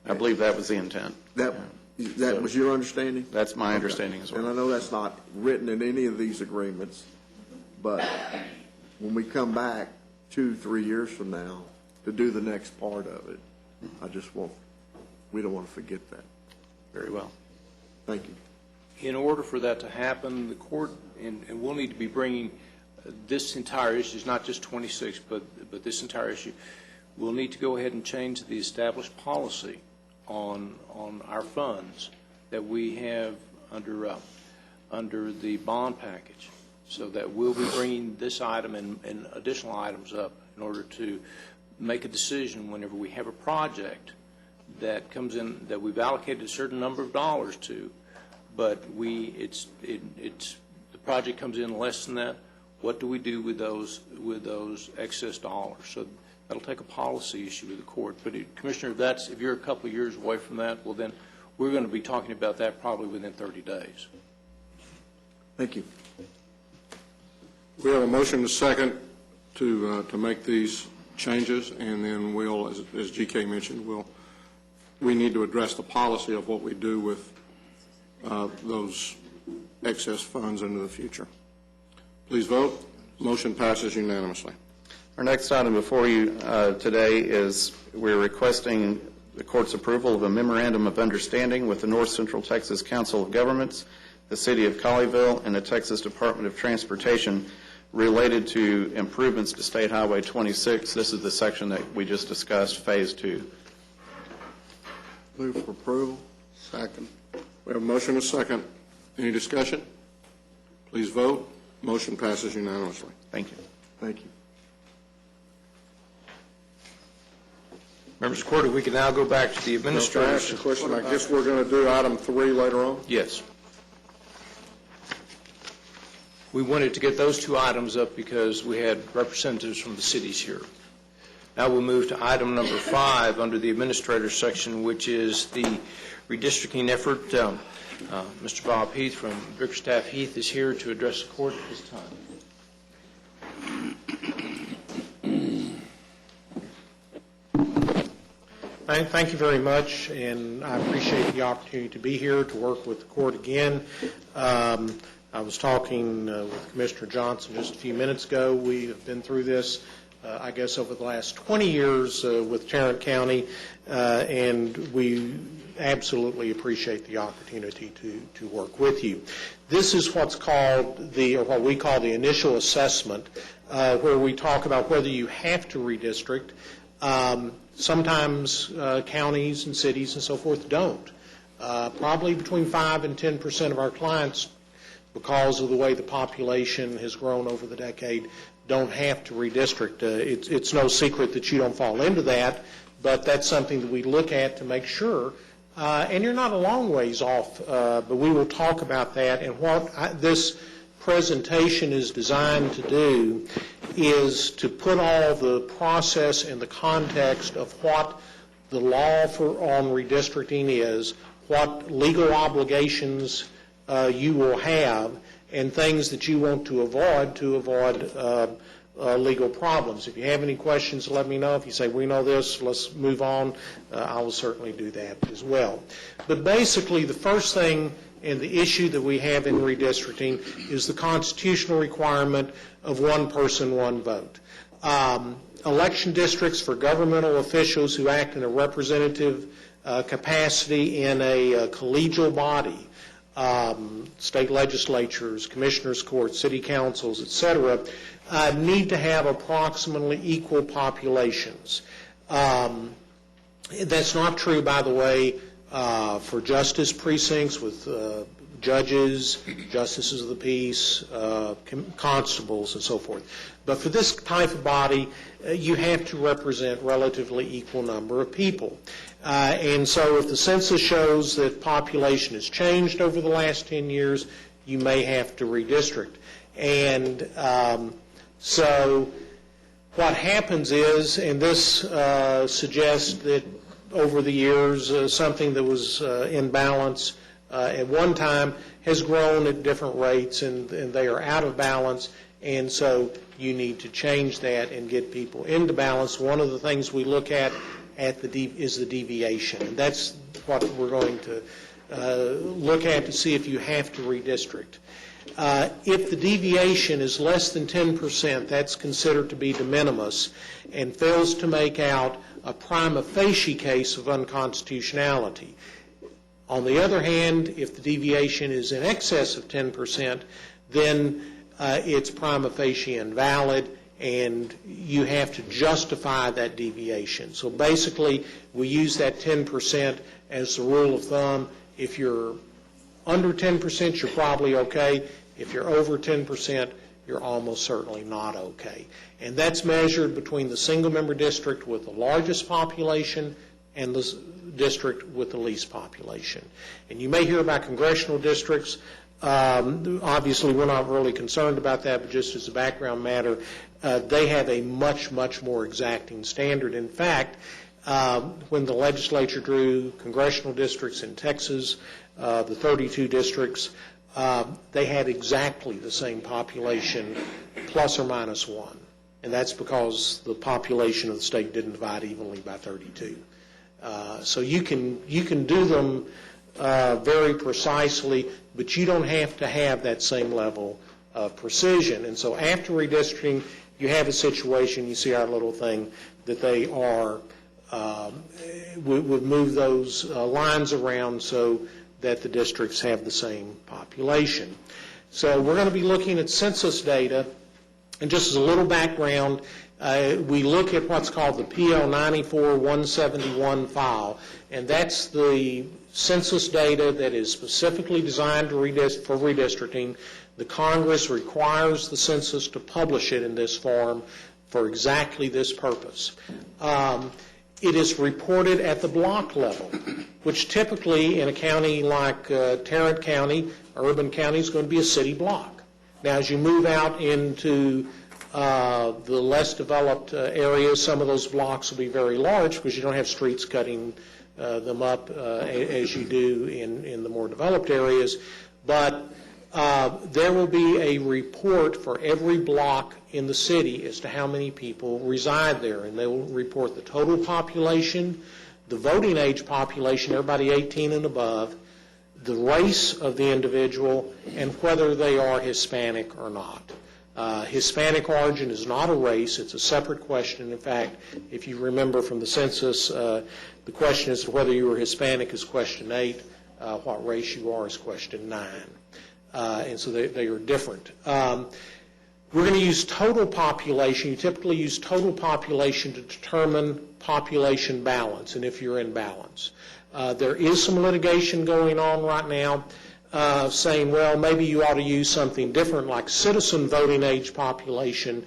I believe that was the intent. That was your understanding? That's my understanding as well. And I know that's not written in any of these agreements, but when we come back 2-3 years from now to do the next part of it, we don't want to forget that. Very well. Thank you. In order for that to happen, the court, and we'll need to be bringing this entire issue, it's not just 26, but this entire issue, we'll need to go ahead and change the established policy on our funds that we have under the bond package. So that we'll be bringing this item and additional items up in order to make a decision whenever we have a project that comes in that we've allocated a certain number of dollars to, but the project comes in less than that. What do we do with those excess dollars? So that'll take a policy issue with the court. But Commissioner, if you're a couple of years away from that, well then we're going to be talking about that probably within 30 days. Thank you. We have a motion to second to make these changes, and then we'll, as GK mentioned, we need to address the policy of what we do with those excess funds into the future. Please vote. Motion passes unanimously. Our next item before you today is we're requesting the court's approval of a memorandum of understanding with the North Central Texas Council of Governments, the City of Colleyville, and the Texas Department of Transportation related to improvements to State Highway 26. This is the section that we just discussed, Phase 2. Move for approval. Second. We have a motion and a second. Any discussion? Please vote. Motion passes unanimously. Thank you. Thank you. Members of the court, if we can now go back to the Can I administrator's. ask a question? I guess we're going to do item 3 later on? Yes. We wanted to get those two items up because we had representatives from the cities here. Now we'll move to item number 5 under the administrator section, which is the redistricting effort. Mr. Bob Heath from Bickerstaff Heath is here to address the court at this time. Thank you very much, and I appreciate the opportunity to be here to work with the court again. I was talking with Commissioner Johnson just a few minutes ago. We have been through this, I guess, over the last 20 years with Tarrant County, and we absolutely appreciate the opportunity to work with you. This is what's called what we call the initial assessment, where we talk about whether you have to redistrict. Sometimes counties and cities and so forth don't. Probably between 5 and 10% of our clients, because of the way the population has grown over the decade, don't have to redistrict. It's no secret that you don't fall into that, but that's something that we look at to make sure. And you're not a long ways off, but we will talk about that. And what this presentation is designed to do is to put all the process in the context of what the law on redistricting is, what legal obligations you will have, and things that you want to avoid legal problems. If you have any questions, let me know. If you say, we know this, let's move on, I will certainly do that as well. But basically, the first thing and the issue that we have in redistricting is the constitutional requirement of one person, one vote. Election districts for governmental officials who act in a representative capacity in a collegial body, state legislatures, commissioners' courts, city councils, etc., need to have approximately equal populations. That's not true, by the way, for justice precincts with judges, justices of the peace, constables, and so forth. But for this type of body, you have to represent relatively equal number of people. And so if the census shows that population has changed over the last 10 years, you may have to redistrict. And so what happens is, and this suggests that over the years, something that was in balance at one time has grown at different rates, and they are out of balance, and so you need to change that and get people into balance. One of the things we look at is the deviation, and that's what we're going to look at to see if you have to redistrict. If the deviation is less than 10%, that's considered to be de minimis and fails to make out a prima facie case of unconstitutionality. On the other hand, if the deviation is in excess of 10%, then it's prima facie invalid, and you have to justify that deviation. So basically, we use that 10% as the rule of thumb. If you're under 10%, you're probably okay. If you're over 10%, you're almost certainly not okay. And that's measured between the single-member district with the largest population and the district with the least population. And you may hear about congressional districts. Obviously, we're not really concerned about that, but just as a background matter, they have a much, much more exacting standard. In fact, when the legislature drew congressional districts in Texas, the 32 districts, they had exactly the same population, plus or minus 1. And that's because the population of the state didn't divide evenly by 32. So you can do them very precisely, but you don't have to have that same level of precision. And so after redistricting, you have a situation, you see our little thing, that they are, would move those lines around so that the districts have the same population. So we're going to be looking at census data, and just as a little background, we look at what's called the PL 94-171 file, and that's the census data that is specifically designed for redistricting. The Congress requires the census to publish it in this form for exactly this purpose. It is reported at the block level, which typically in a county like Tarrant County, urban county, is going to be a city block. Now, as you move out into the less developed areas, some of those blocks will be very large because you don't have streets cutting them up as you do in the more developed areas. But there will be a report for every block in the city as to how many people reside there, and they will report the total population, the voting age population, everybody 18 and above, the race of the individual, and whether they are Hispanic or not. Hispanic origin is not a race, it's a separate question. In fact, if you remember from the census, the question as to whether you were Hispanic is question 8, what race you are is question 9. And so they are different. We're going to use total population. You typically use total population to determine population balance, and if you're in balance. There is some litigation going on right now saying, well, maybe you ought to use something different like citizen voting age population.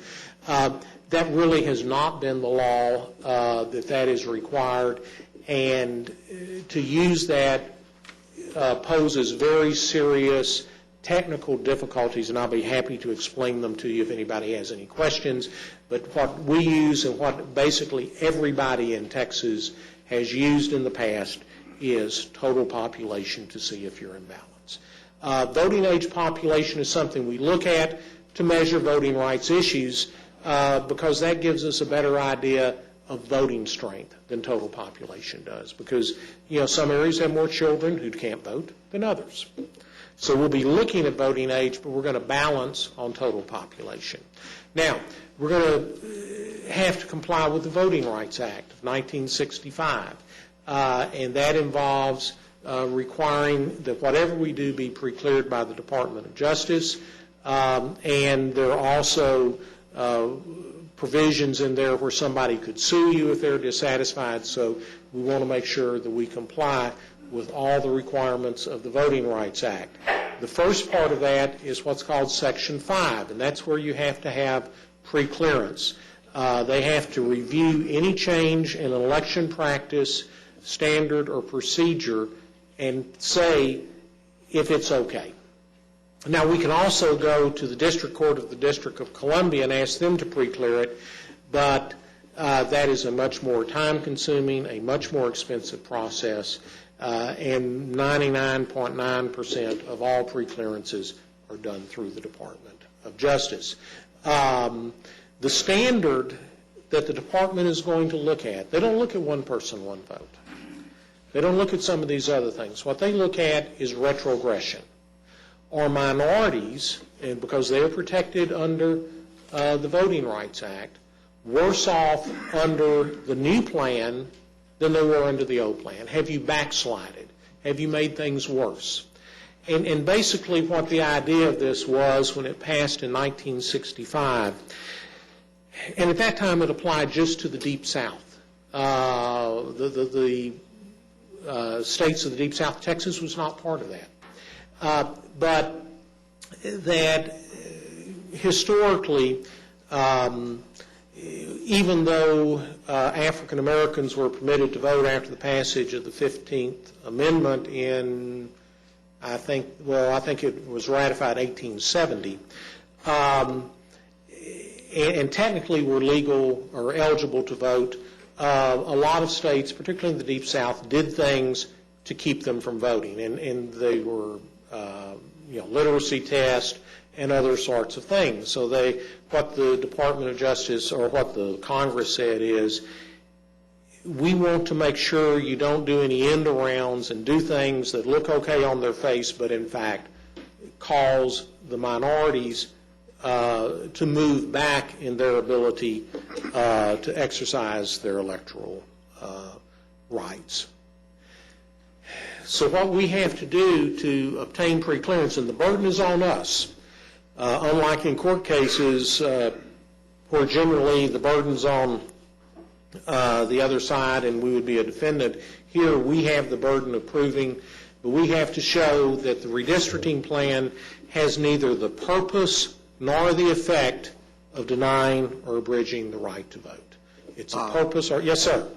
That really has not been the law, that is required, and to use that poses very serious technical difficulties, and I'll be happy to explain them to you if anybody has any questions. But what we use and what basically everybody in Texas has used in the past is total population to see if you're in balance. Voting age population is something we look at to measure voting rights issues because that gives us a better idea of voting strength than total population does, because some areas have more children who can't vote than others. So we'll be looking at voting age, but we're going to balance on total population. Now, we're going to have to comply with the Voting Rights Act of 1965, and that involves requiring that whatever we do be pre-cleared by the Department of Justice, and there are also provisions in there where somebody could sue you if they're dissatisfied, so we want to make sure that we comply with all the requirements of the Voting Rights Act. The first part of that is what's called Section 5, and that's where you have to have pre-clearance. They have to review any change in election practice, standard, or procedure and say if it's okay. Now, we can also go to the District Court of the District of Columbia and ask them to pre-clear it, but that is a much more time-consuming, a much more expensive process, and 99.9% of all pre-clearances are done through the Department of Justice. The standard that the department is going to look at, they don't look at one person, one vote. They don't look at some of these other things. What they look at is retrogression. Are minorities, and because they are protected under the Voting Rights Act, worse off under the new plan than they were under the old plan? Have you backslided? Have you made things worse? And basically what the idea of this was when it passed in 1965, and at that time it applied just to the Deep South. The states of the Deep South, Texas was not part of that. But that historically, even though African Americans were permitted to vote after the passage of the 15th Amendment in, I think it was ratified in 1870, and technically were legal or eligible to vote, a lot of states, particularly in the Deep South, did things to keep them from voting, and they were, literacy tests and other sorts of things. So what the Department of Justice or what the Congress said is, we want to make sure you don't do any end arounds and do things that look okay on their face, but in fact cause the minorities to move back in their ability to exercise their electoral rights. So what we have to do to obtain preclearance, and the burden is on us, unlike in court cases where generally the burden's on the other side and we would be a defendant, here we have the burden of proving, but we have to show that the redistricting plan has neither the purpose nor the effect of denying or abridging the right to vote. It's a purpose or, yes, sir.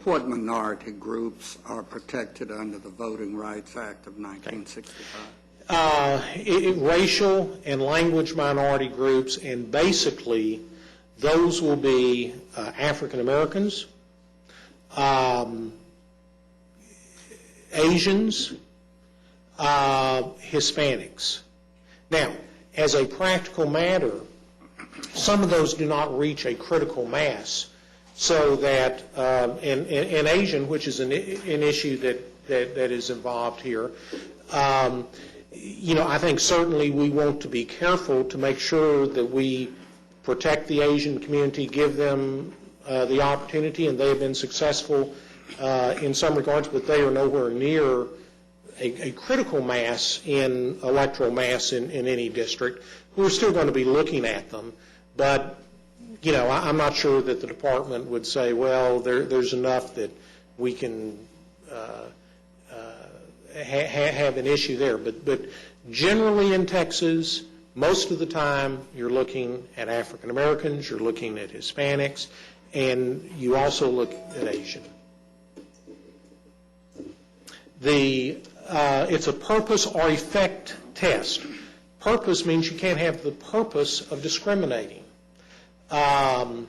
What minority groups are protected under the Voting Rights Act of 1965? Racial and language minority groups, and basically those will be African Americans, Asians, Hispanics. Now, as a practical matter, some of those do not reach a critical mass, so that in Asian, which is an issue that is involved here, I think certainly we want to be careful to make sure that we protect the Asian community, give them the opportunity, and they have been successful in some regards, but they are nowhere near a critical mass in electoral mass in any district. We're still going to be looking at them, but I'm not sure that the department would say, well, there's enough that we can have an issue there. But generally in Texas, most of the time you're looking at African Americans, you're looking at Hispanics, and you also look at Asian. It's a purpose or effect test. Purpose means you can't have the purpose of discriminating. And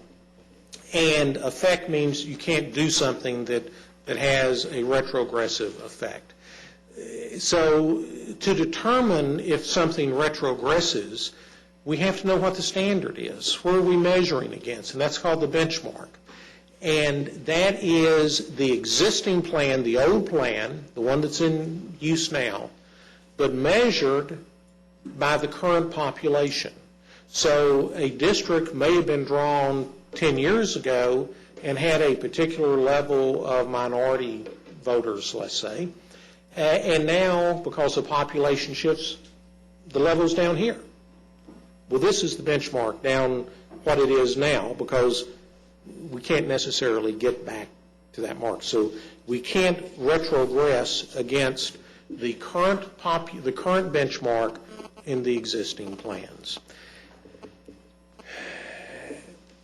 effect means you can't do something that has a retrogressive effect. So to determine if something retrogresses, we have to know what the standard is. What are we measuring against? And that's called the benchmark. And that is the existing plan, the old plan, the one that's in use now, but measured by the current population. So a district may have been drawn 10 years ago and had a particular level of minority voters, let's say, and now, because the population shifts, the level's down here. Well, this is the benchmark down what it is now, because we can't necessarily get back to that mark. So we can't retrogress against the current benchmark in the existing plans.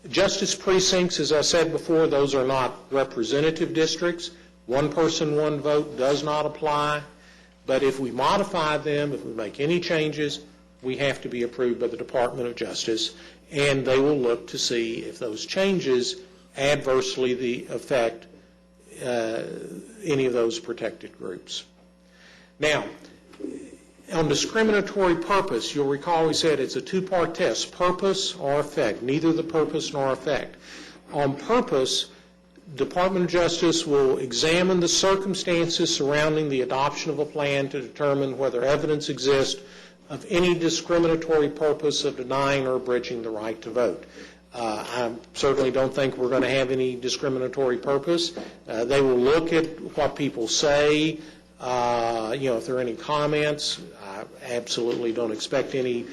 Justice precincts, as I said before, those are not representative districts. One person, one vote does not apply. But if we modify them, if we make any changes, we have to be approved by the Department of Justice, and they will look to see if those changes adversely affect any of those protected groups. Now, on discriminatory purpose, you'll recall we said it's a two-part test, purpose or effect, neither the purpose nor effect. On purpose, Department of Justice will examine the circumstances surrounding the adoption of a plan to determine whether evidence exists of any discriminatory purpose of denying or abridging the right to vote. I certainly don't think we're going to have any discriminatory purpose. They will look at what people say, if there are any comments. I absolutely don't expect any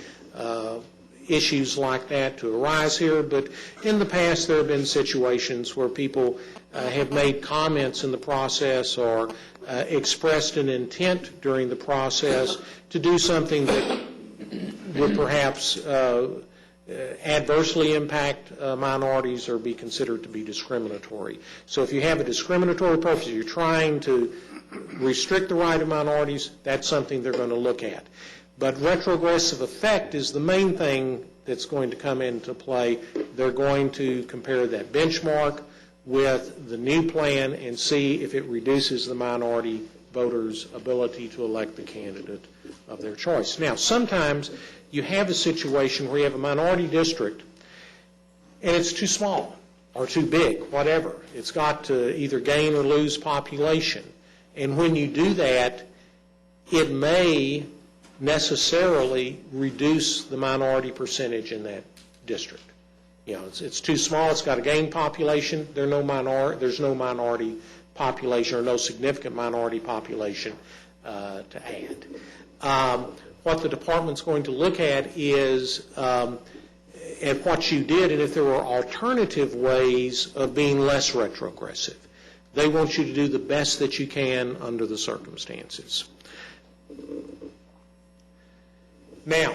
issues like that to arise here, but in the past there have been situations where people have made comments in the process or expressed an intent during the process to do something that would perhaps adversely impact minorities or be considered to be discriminatory. So if you have a discriminatory purpose, you're trying to restrict the right of minorities, that's something they're going to look at. But retrogressive effect is the main thing that's going to come into play. They're going to compare that benchmark with the new plan and see if it reduces the minority voters' ability to elect the candidate of their choice. Now, sometimes you have a situation where you have a minority district and it's too small or too big, whatever. It's got to either gain or lose population. And when you do that, it may necessarily reduce the minority percentage in that district. You know, it's too small, it's got to gain population, there's no minority population or no significant minority population to add. What the department's going to look at is at what you did and if there were alternative ways of being less retrogressive. They want you to do the best that you can under the circumstances. Now,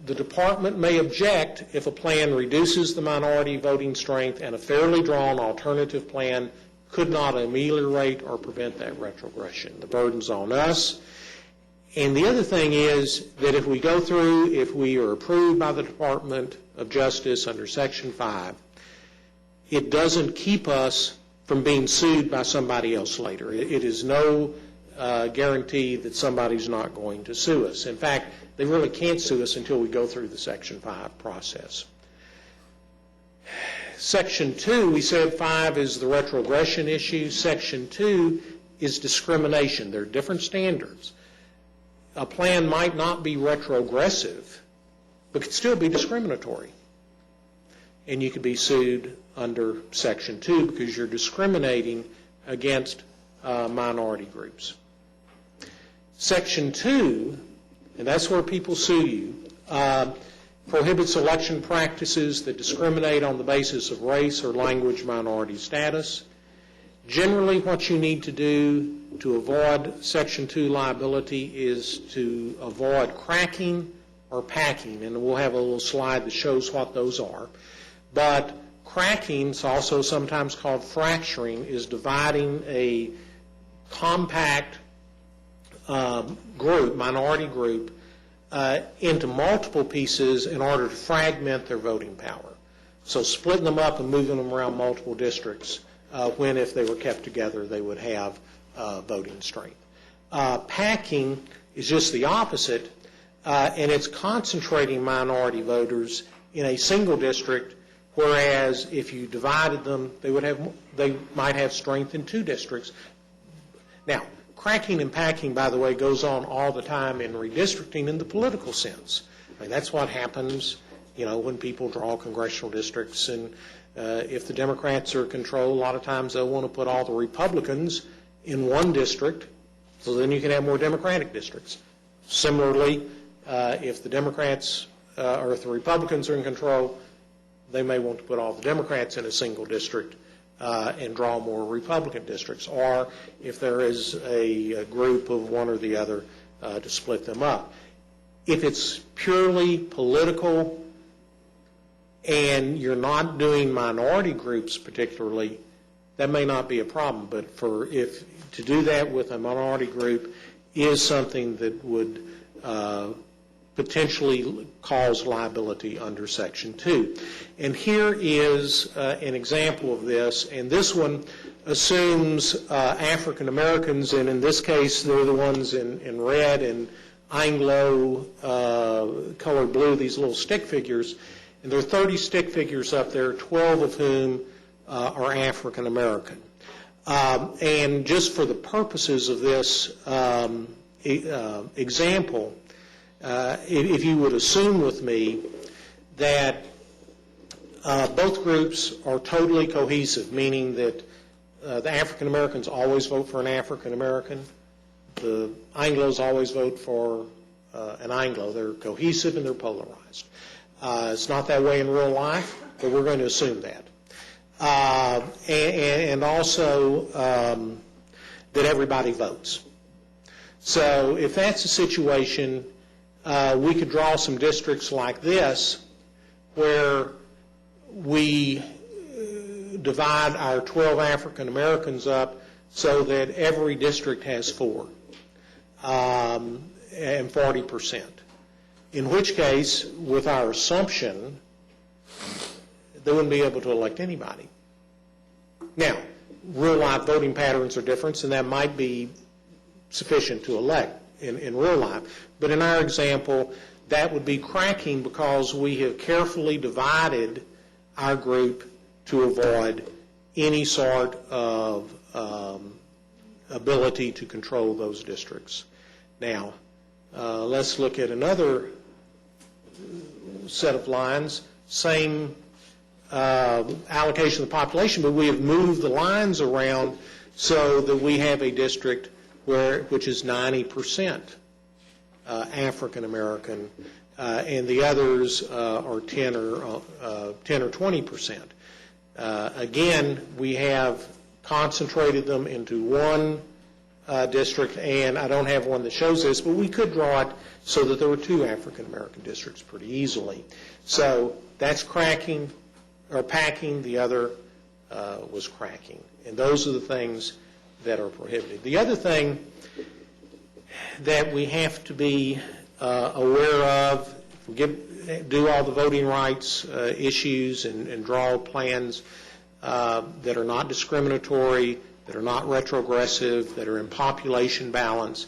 the department may object if a plan reduces the minority voting strength and a fairly drawn alternative plan could not ameliorate or prevent that retrogression. The burden's on us. And the other thing is that if we go through, if we are approved by the Department of Justice under Section 5, it doesn't keep us from being sued by somebody else later. It is no guarantee that somebody's not going to sue us. In fact, they really can't sue us until we go through the Section 5 process. Section 2, we said 5 is the retrogression issue. Section 2 is discrimination. There are different standards. A plan might not be retrogressive, but could still be discriminatory. And you could be sued under Section 2 because you're discriminating against minority groups. Section 2, and that's where people sue you, prohibits election practices that discriminate on the basis of race or language minority status. Generally, what you need to do to avoid Section 2 liability is to avoid cracking or packing, and we'll have a little slide that shows what those are. But cracking, it's also sometimes called fracturing, is dividing a compact group, minority group, into multiple pieces in order to fragment their voting power. So splitting them up and moving them around multiple districts when, if they were kept together, they would have voting strength. Packing is just the opposite, and it's concentrating minority voters in a single district, whereas if you divided them, they might have strength in two districts. Now, cracking and packing, by the way, goes on all the time in redistricting in the political sense. I mean, that's what happens, you know, when people draw congressional districts. And if the Democrats are in control, a lot of times they'll want to put all the Republicans in one district, so then you can have more Democratic districts. Similarly, if the Democrats or if the Republicans are in control, they may want to put all the Democrats in a single district and draw more Republican districts, or if there is a group of one or the other, to split them up. If it's purely political and you're not doing minority groups particularly, that may not be a problem, but if to do that with a minority group is something that would potentially cause liability under Section 2. And here is an example of this, and this one assumes African Americans, and in this case they're the ones in red and Anglo colored blue, these little stick figures, and there are 30 stick figures up there, 12 of whom are African American. And just for the purposes of this example, if you would assume with me that both groups are totally cohesive, meaning that the African Americans always vote for an African American, the Anglos always vote for an Anglo. They're cohesive and they're polarized. It's not that way in real life, but we're going to assume that. And also that everybody votes. So if that's the situation, we could draw some districts like this where we divide our 12 African Americans up so that every district has 4 and 40%. In which case, with our assumption, they wouldn't be able to elect anybody. Now, real life voting patterns are different, and that might be sufficient to elect in real life. But in our example, that would be cracking because we have carefully divided our group to avoid any sort of ability to control those districts. Now, let's look at another set of lines, same allocation of the population, but we have moved the lines around so that we have a district which is 90% African American, and the others are 10 or 20%. Again, we have concentrated them into one district, and I don't have one that shows this, but we could draw it so that there were 2 African American districts pretty easily. So that's cracking or packing, the other was cracking. And those are the things that are prohibited. The other thing that we have to be aware of, if we do all the voting rights issues and draw plans that are not discriminatory, that are not retrogressive, that are in population balance,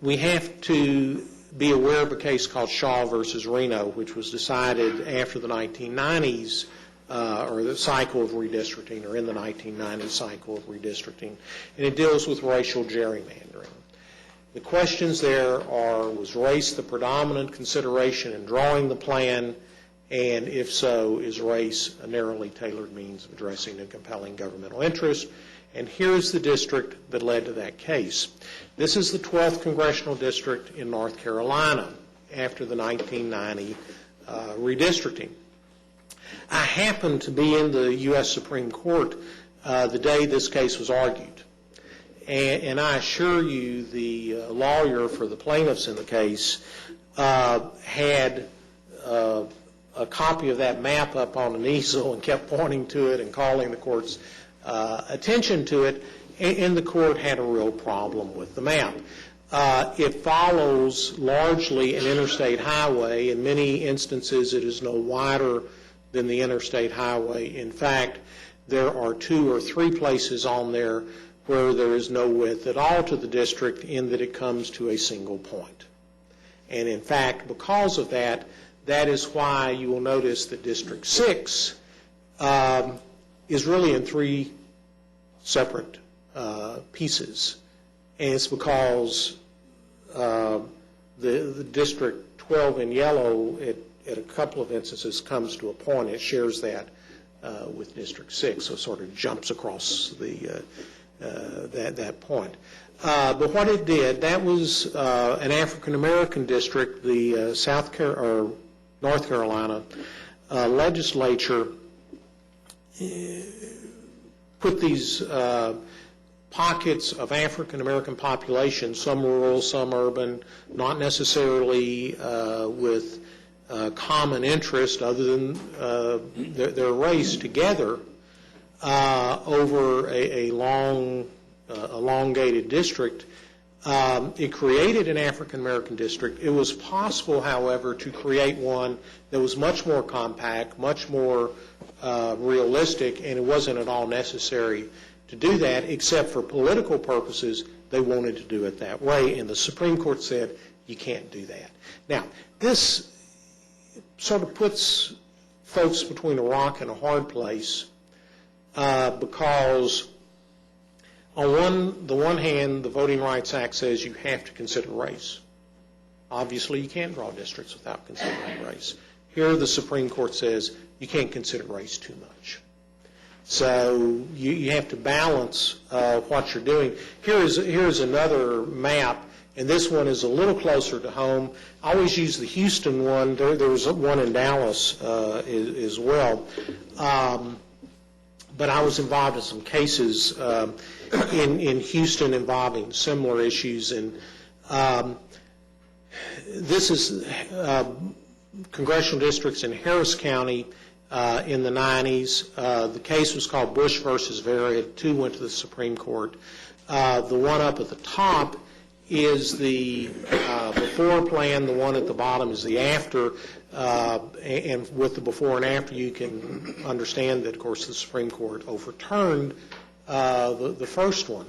we have to be aware of a case called Shaw versus Reno, which was decided after the 1990s, or the cycle of redistricting, or in the 1990s cycle of redistricting, and it deals with racial gerrymandering. The questions there are, was race the predominant consideration in drawing the plan, and if so, is race a narrowly tailored means of addressing a compelling governmental interest? And here's the district that led to that case. This is the 12th Congressional District in North Carolina after the 1990 redistricting. I happened to be in the U.S. Supreme Court the day this case was argued. And I assure you the lawyer for the plaintiffs in the case had a copy of that map up on an easel and kept pointing to it and calling the court's attention to it, and the court had a real problem with the map. It follows largely an interstate highway. In many instances, it is no wider than the interstate highway. In fact, there are 2 or 3 places on there where there is no width at all to the district in that it comes to a single point. And in fact, because of that, that is why you will notice that District 6 is really in 3 separate pieces. And it's because the District 12 in yellow at a couple of instances comes to a point. It shares that with District 6, so it sort of jumps across that point. But what it did, that was an African American district. The North Carolina legislature put these pockets of African American population, some rural, some urban, not necessarily with common interest other than their race, together over a long, elongated district. It created an African American district. It was possible, however, to create one that was much more compact, much more realistic, and it wasn't at all necessary to do that, except for political purposes. They wanted to do it that way, and the Supreme Court said you can't do that. Now, this sort of puts folks between a rock and a hard place because on the one hand, the Voting Rights Act says you have to consider race. Obviously, you can't draw districts without considering race. Here, the Supreme Court says you can't consider race too much. So you have to balance what you're doing. Here's another map. and this one is a little closer to home. I always use the Houston one. There was one in Dallas as well. But I was involved in some cases in Houston involving similar issues, and this is congressional districts in Harris County in the 90s. The case was called Bush versus Varied. 2 went to the Supreme Court. The one up at the top is the before plan. The one at the bottom is the after. And with the before and after, you can understand that, of course, the Supreme Court overturned the first one.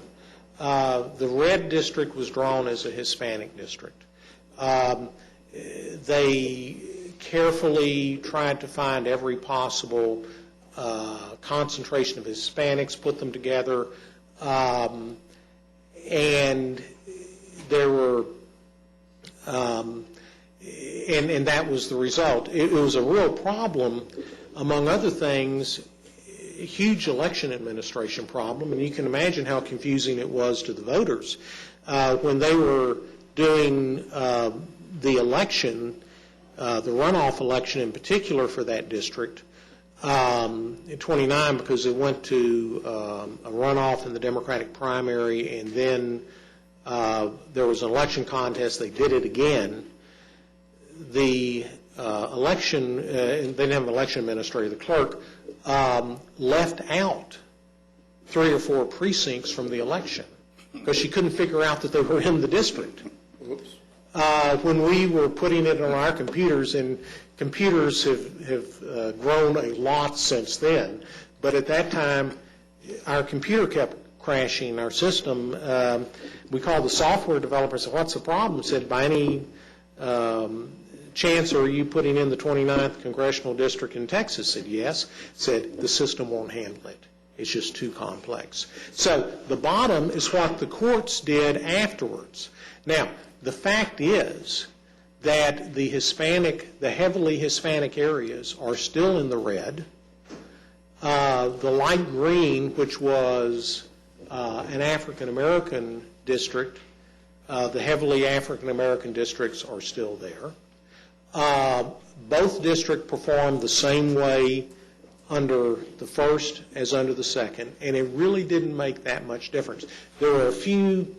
The red district was drawn as a Hispanic district. They carefully tried to find every possible concentration of Hispanics, put them together, and there were, and that was the result. It was a real problem, among other things, a huge election administration problem, and you can imagine how confusing it was to the voters when they were doing the election, the runoff election in particular for that district, in 29, because it went to a runoff in the Democratic primary, and then there was an election contest. They did it again. The election, they didn't have an election administrator, the clerk, left out 3 or 4 precincts from the election because she couldn't figure out that they were in the district. When we were putting it on our computers, and computers have grown a lot since then, but at that time our computer kept crashing, our system. We called the software developer and said, what's the problem? Said, by any chance are you putting in the 29th Congressional District in Texas? Said, yes. Said, the system won't handle it. It's just too complex. So the bottom is what the courts did afterwards. Now, the fact is that the heavily Hispanic areas are still in the red. The light green, which was an African-American district, the heavily African-American districts are still there. Both districts performed the same way under the first as under the second, and it really didn't make that much difference. There were a few,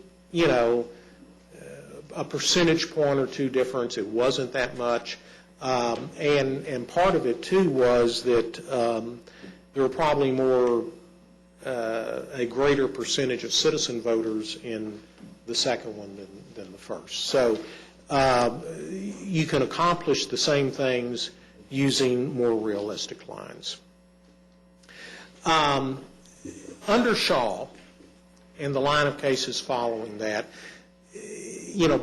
a percentage point or 2 difference. It wasn't that much. And part of it, too, was that there were probably a greater percentage of citizen voters in the second one than the first. So you can accomplish the same things using more realistic lines. Under Shaw and the line of cases following that,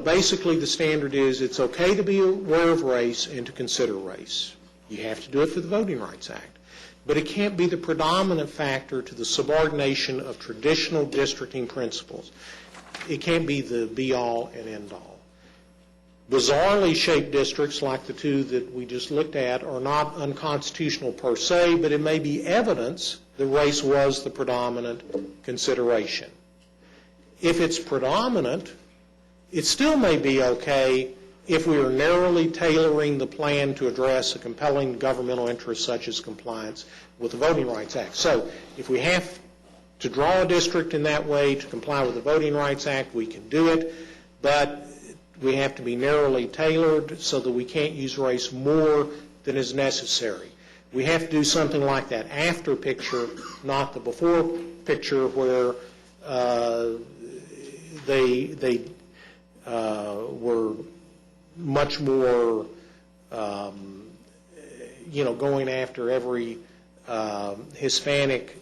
basically the standard is it's okay to be aware of race and to consider race. You have to do it for the Voting Rights Act. But it can't be the predominant factor to the subordination of traditional districting principles. It can't be the be-all and end-all. Bizarrely shaped districts like the 2 that we just looked at are not unconstitutional per se, but it may be evidence that race was the predominant consideration. If it's predominant, it still may be okay if we are narrowly tailoring the plan to address a compelling governmental interest such as compliance with the Voting Rights Act. So if we have to draw a district in that way to comply with the Voting Rights Act, we can do it, but we have to be narrowly tailored so that we can't use race more than is necessary. We have to do something like that after picture, not the before picture, where they were much more, going after every Hispanic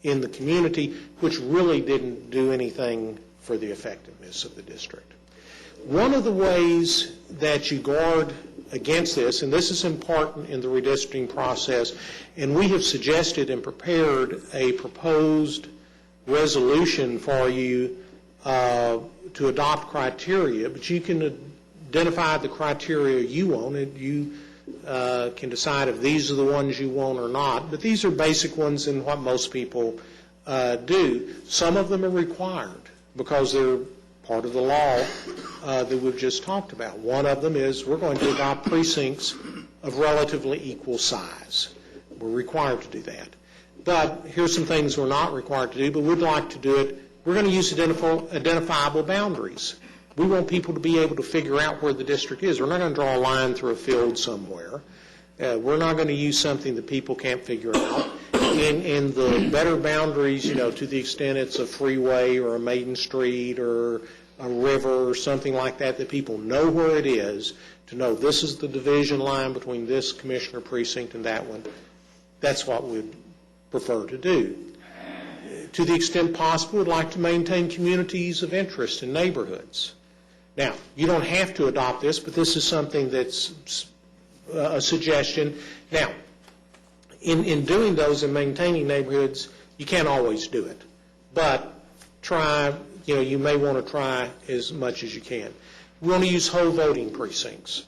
in the community, which really didn't do anything for the effectiveness of the district. One of the ways that you guard against this, and this is important in the redistricting process, and we have suggested and prepared a proposed resolution for you to adopt criteria, but you can identify the criteria you want, and you can decide if these are the ones you want or not, but these are basic ones in what most people do. Some of them are required because they're part of the law that we've just talked about. One of them is we're going to adopt precincts of relatively equal size. We're required to do that. But here's some things we're not required to do, but we'd like to do it. We're going to use identifiable boundaries. We want people to be able to figure out where the district is. We're not going to draw a line through a field somewhere. We're not going to use something that people can't figure out. And the better boundaries, to the extent it's a freeway or a maiden street or a river or something like that, that people know where it is, to know this is the division line between this commissioner precinct and that one. That's what we'd prefer to do. To the extent possible, we'd like to maintain communities of interest in neighborhoods. Now, you don't have to adopt this, but this is something that's a suggestion. Now, in doing those and maintaining neighborhoods, you can't always do it. But try, you may want to try as much as you can. We want to use whole voting precincts.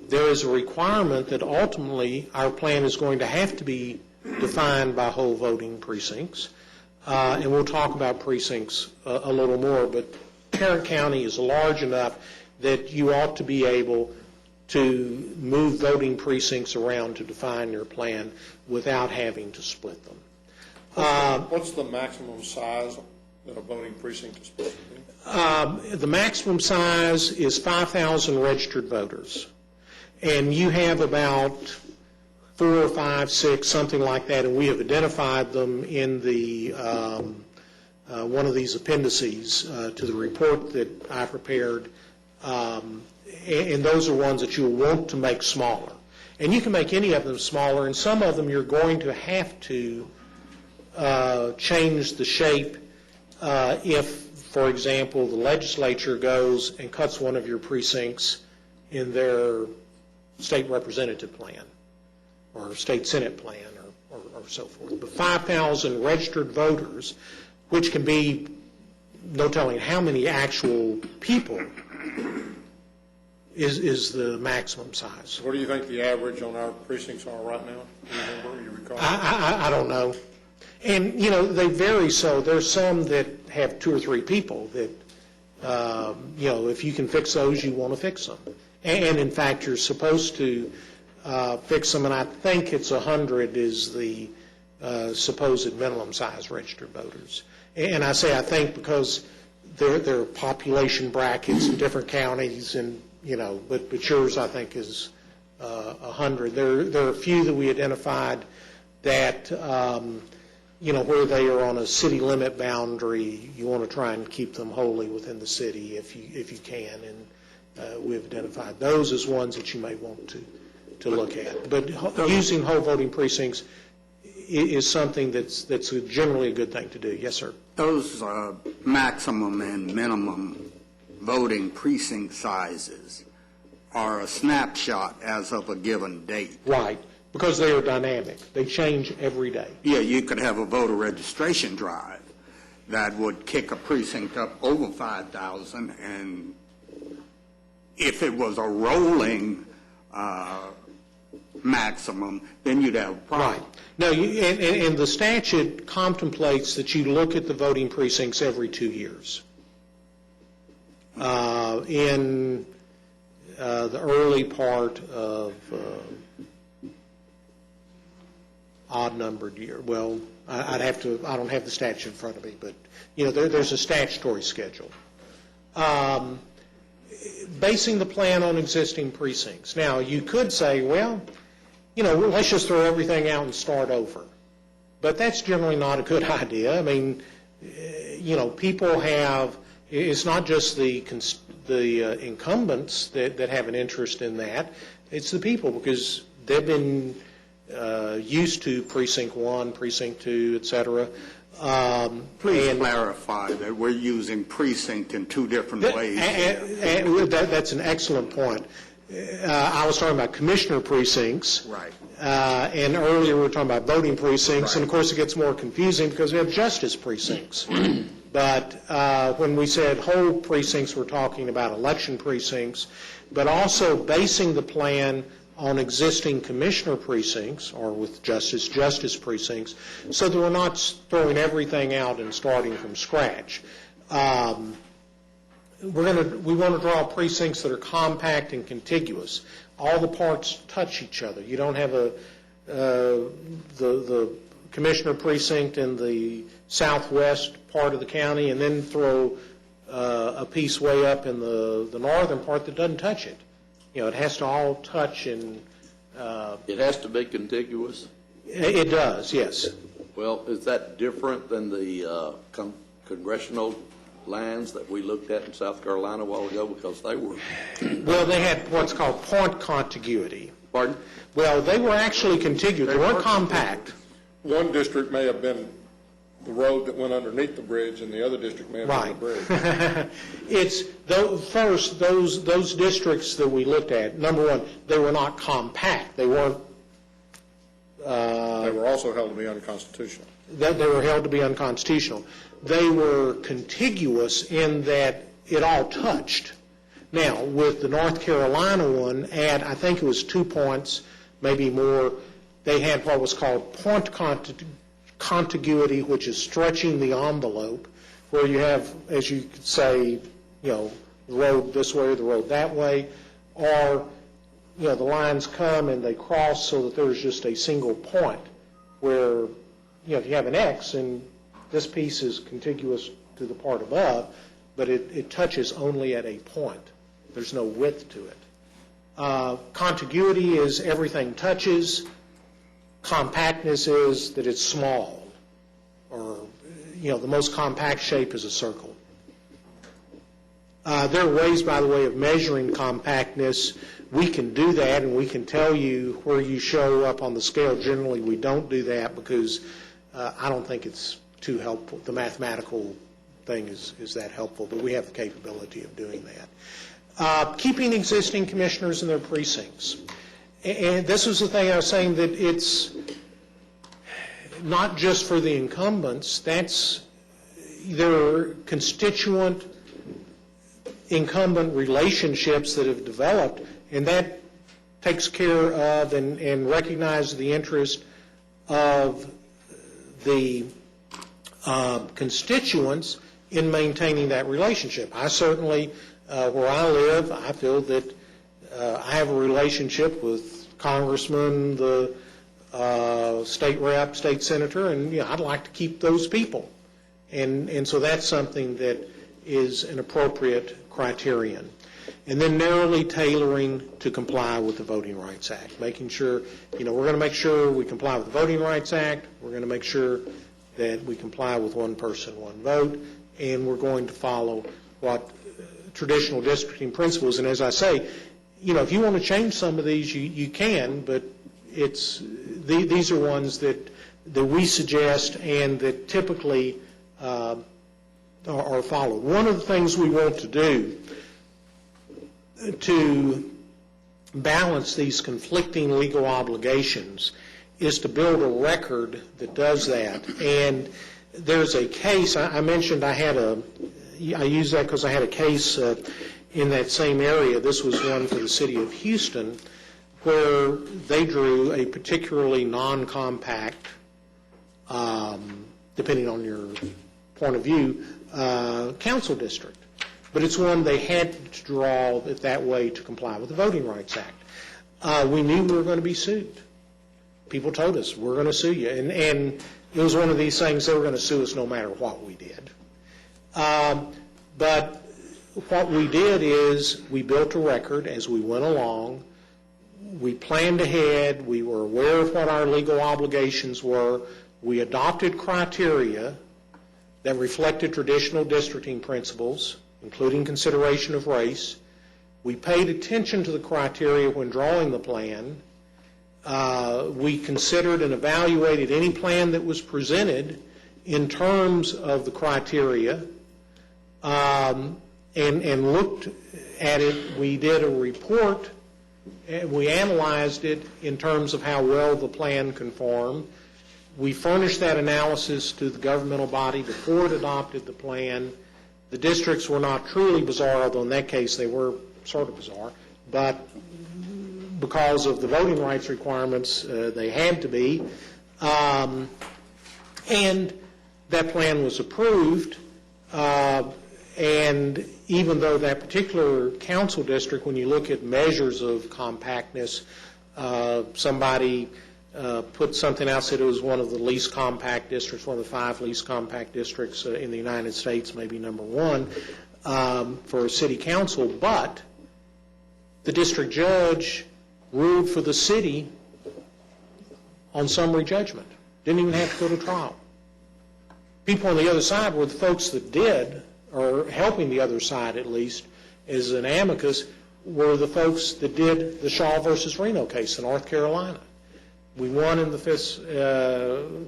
There is a requirement that ultimately our plan is going to have to be defined by whole voting precincts. And we'll talk about precincts a little more, but Tarrant County is large enough that you ought to be able to move voting precincts around to define your plan without having to split them. What's the maximum size that a voting precinct is supposed to be? The maximum size is 5,000 registered voters. And you have about 4 or 5, 6, something like that, and we have identified them in the one of these appendices to the report that I prepared, and those are ones that you'll want to make smaller. And you can make any of them smaller, and some of them you're going to have to change the shape if, for example, the legislature goes and cuts one of your precincts in their state representative plan or state senate plan or so forth. But 5,000 registered voters, which can be no telling how many actual people, is the maximum size. What do you think the average on our precincts are right now? Do you remember? You recall? I don't know. And, they vary. So there's some that have 2 or 3 people that, if you can fix those, you want to fix them. And in fact, you're supposed to fix them, and I think it's 100 is the supposed minimum size registered voters. And I say I think because there are population brackets in different counties, and but yours I think is 100. There are a few that we identified that where they are on a city limit boundary, you want to try and keep them wholly within the city if you can, and we've identified those as ones that you may want to look at. But using whole voting precincts is something that's generally a good thing to do. Yes, sir. Those maximum and minimum voting precinct sizes are a snapshot as of a given date. Right, because they are dynamic. They change every day. Yeah, you could have a voter registration drive that would kick a precinct up over 5,000, and if it was a rolling maximum, then you'd have a problem. Right. No, and the statute contemplates that you look at the voting precincts every 2 years. In the early part of odd-numbered year, well, I don't have the statute in front of me, but there's a statutory schedule. Basing the plan on existing precincts. Now, you could say, well, let's just throw everything out and start over. But that's generally not a good idea. I mean, people have, it's not just the incumbents that have an interest in that. It's the people, because they've been used to Precinct 1, Precinct 2, et cetera. Please clarify that we're using precinct in 2 different ways. That's an excellent point. I was talking about commissioner precincts. Right. And earlier we were talking about voting precincts. Right. And, of course, it gets more confusing because we have justice precincts. But when we said whole precincts, we're talking about election precincts, but also basing the plan on existing commissioner precincts or with justice precincts, so that we're not throwing everything out and starting from scratch. we want to draw precincts that are compact and contiguous. All the parts touch each other. You don't have the commissioner precinct in the southwest part of the county and then throw a piece way up in the northern part that doesn't touch it. It has to all touch and... It has to be contiguous? It does, yes. Well, is that different than the congressional lands that we looked at in South Carolina a while ago, because they were... Well, they had what's called point contiguity. Pardon? Well, they were actually contiguous. They weren't compact. One district may have been the road that went underneath the bridge, and the other district may have been the bridge. It's first those districts that we looked at. Number one, they were not compact. They weren't. They were also held to be unconstitutional. They were held to be unconstitutional. They were contiguous in that it all touched. Now, with the North Carolina one, I think it was 2 points, maybe more. They had what was called point contiguity, which is stretching the envelope, where you have, as you could say, the road this way or the road that way, or the lines come and they cross so that there's just a single point where, if you have an X and this piece is contiguous to the part above, but it touches only at a point. There's no width to it. Contiguity is everything touches. Compactness is that it's small, or, the most compact shape is a circle. There are ways, by the way, of measuring compactness. We can do that, and we can tell you where you show up on the scale. Generally, we don't do that because I don't think it's too helpful. The mathematical thing is that helpful, but we have the capability of doing that. Keeping existing commissioners in their precincts. And this was the thing I was saying, that it's not just for the incumbents. There are constituent incumbent relationships that have developed, and that takes care of and recognizes the interest of the constituents in maintaining that relationship. I certainly, where I live, I feel that I have a relationship with congressman, the state rep, state senator, and I'd like to keep those people. And so that's something that is an appropriate criterion. And then narrowly tailoring to comply with the Voting Rights Act, making sure, we're going to make sure we comply with the Voting Rights Act, we're going to make sure that we comply with one person, one vote, and we're going to follow what traditional districting principles. And as I say, if you want to change some of these, you can, but these are ones that we suggest and that typically are followed. One of the things we want to do to balance these conflicting legal obligations is to build a record that does that. And there's a case, I mentioned I used that because I had a case in that same area. This was one for the city of Houston, where they drew a particularly non-compact, depending on your point of view, council district. But it's one they had to draw it that way to comply with the Voting Rights Act. We knew we were going to be sued. People told us, we're going to sue you. And it was one of these things, they were going to sue us no matter what we did. But what we did is we built a record as we went along. We planned ahead. We were aware of what our legal obligations were. We adopted criteria that reflected traditional districting principles, including consideration of race. We paid attention to the criteria when drawing the plan. We considered and evaluated any plan that was presented in terms of the criteria, and looked at it. We did a report, and we analyzed it in terms of how well the plan conformed. We furnished that analysis to the governmental body before it adopted the plan. The districts were not truly bizarre, although in that case they were sort of bizarre, but because of the voting rights requirements, they had to be. And that plan was approved, And even though that particular council district, when you look at measures of compactness, somebody put something out, said it was one of the least compact districts, one of the 5 least compact districts in the United States, maybe number 1 for a city council, but the district judge ruled for the city on summary judgment. Didn't even have to go to trial. People on the other side were the folks that did, or helping the other side at least, as an amicus, were the folks that did the Shaw versus Reno case in North Carolina. We won in the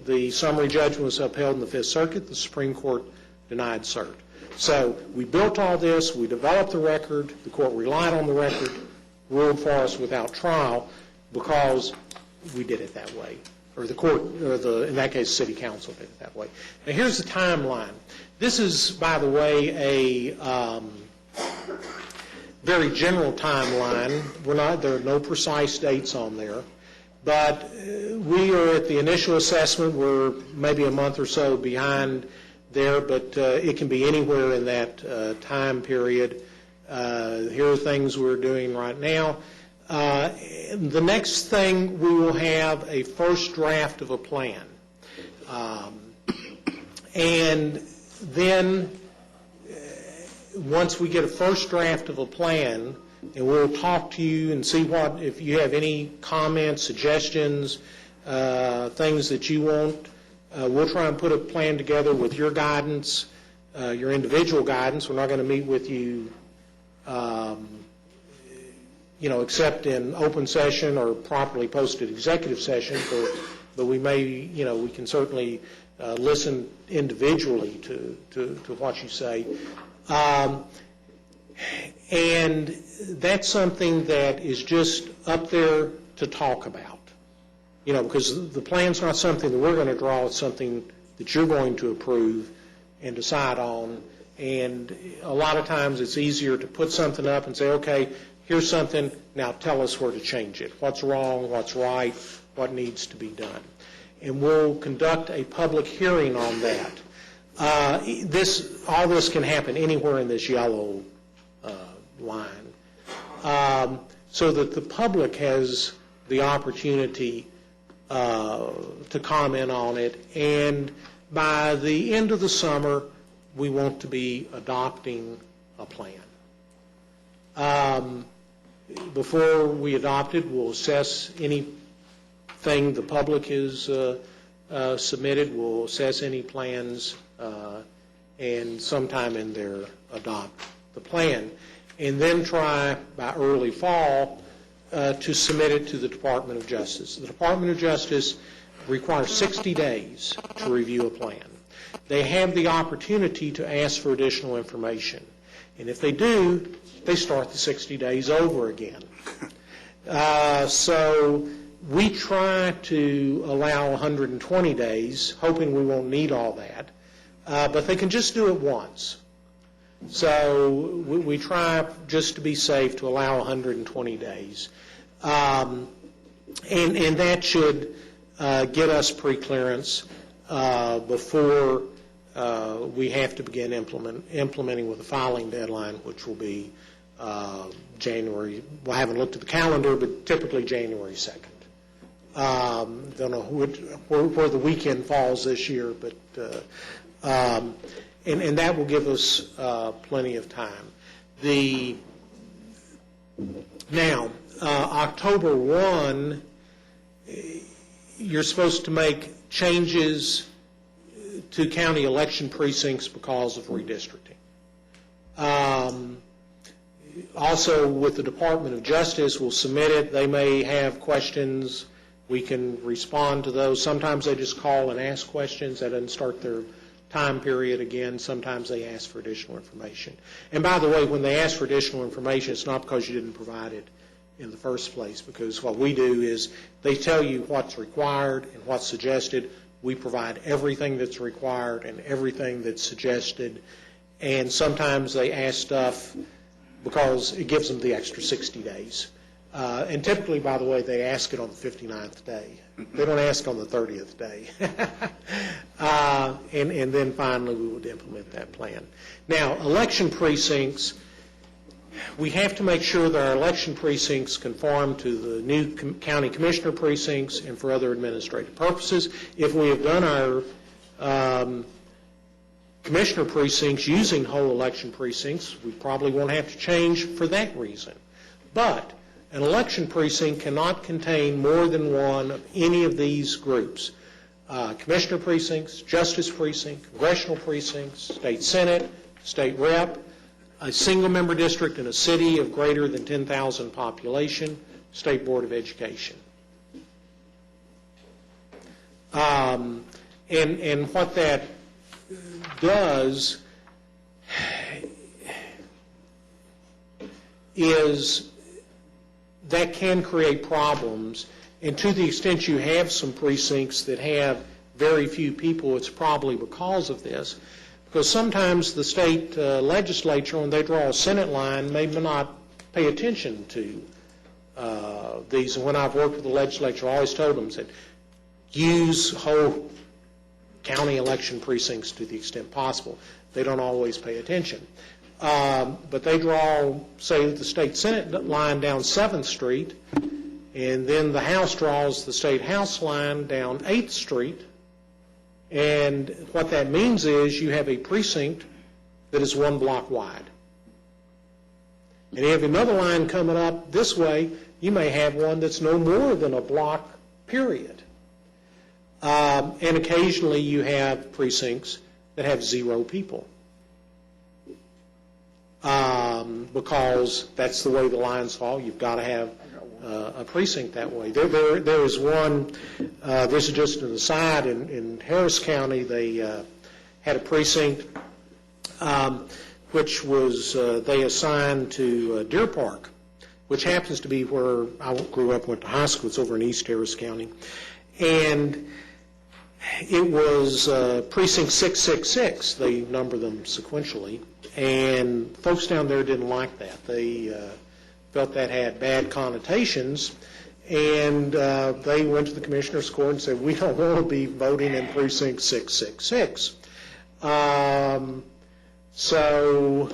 the summary judgment was upheld in the Fifth Circuit. The Supreme Court denied cert. So we built all this, we developed the record, the court relied on the record, ruled for us without trial because we did it that way. Or the court, or in that case, city council did it that way. Now here's the timeline. This is, by the way, a very general timeline. There are no precise dates on there. But we are at the initial assessment. We're maybe a month or so behind there, but it can be anywhere in that time period. Here are things we're doing right now. The next thing, we will have a first draft of a plan. And then once we get a first draft of a plan, and we'll talk to you and see if you have any comments, suggestions, things that you want. We'll try and put a plan together with your guidance, your individual guidance. We're not going to meet with you, except in open session or properly posted executive session. But we may, we can certainly listen individually to what you say. And that's something that is just up there to talk about, because the plan's not something that we're going to draw. It's something that you're going to approve and decide on. And a lot of times it's easier to put something up and say, okay, here's something, now tell us where to change it. What's wrong, what's right, what needs to be done. And we'll conduct a public hearing on that. All this can happen anywhere in this yellow line, so that the public has the opportunity to comment on it. And by the end of the summer, we want to be adopting a plan. Before we adopt it, we'll assess anything the public has submitted. We'll assess any plans, and sometime in there adopt the plan. And then try by early fall to submit it to the Department of Justice. The Department of Justice requires 60 days to review a plan. They have the opportunity to ask for additional information. And if they do, they start the 60 days over again. So we try to allow 120 days, hoping we won't need all that. But they can just do it once. So we try, just to be safe, to allow 120 days. And that should get us pre-clearance before we have to begin implementing with a filing deadline, which will be January. Well, I haven't looked at the calendar, but typically January 2nd. Don't know where the weekend falls this year, but and that will give us plenty of time. Now, October 1, you're supposed to make changes to county election precincts because of redistricting. Also, with the Department of Justice, we'll submit it. They may have questions. We can respond to those. Sometimes they just call and ask questions. That doesn't start their time period again. Sometimes they ask for additional information. And by the way, when they ask for additional information, it's not because you didn't provide it in the first place, because what we do is they tell you what's required and what's suggested. We provide everything that's required and everything that's suggested. And sometimes they ask stuff because it gives them the extra 60 days. And typically, by the way, they ask it on the 59th day. They don't ask on the 30th day. And then finally, we would implement that plan. Now, election precincts, we have to make sure that our election precincts conform to the new county commissioner precincts and for other administrative purposes. If we have done our commissioner precincts using whole election precincts, we probably won't have to change for that reason. But an election precinct cannot contain more than one of any of these groups. Commissioner precincts, justice precinct, congressional precincts, state senate, state rep, a single-member district in a city of greater than 10,000 population, State Board of Education. And what that does is that can create problems, and to the extent you have some precincts that have very few people, it's probably because of this. Because sometimes the state legislature, when they draw a Senate line, may not pay attention to these. And when I've worked with the legislature, I always told them that use whole county election precincts to the extent possible. They don't always pay attention. But they draw, say, the state Senate line down 7th Street, and then the House draws the state House line down 8th Street. And what that means is you have a precinct that is 1 block wide. And you have another line coming up this way, you may have one that's no more than a block, period. And occasionally you have precincts that have 0 people. Because that's the way the lines fall. You've got to have a precinct that way. There is one, this is just an aside, in Harris County they had a precinct which was they assigned to Deer Park, which happens to be where I grew up, went to high school. It's over in East Harris County. And it was Precinct 666. They number them sequentially. And folks down there didn't like that. They felt that had bad connotations, and they went to the Commissioner's Court and said, we don't want to be voting in Precinct 666. So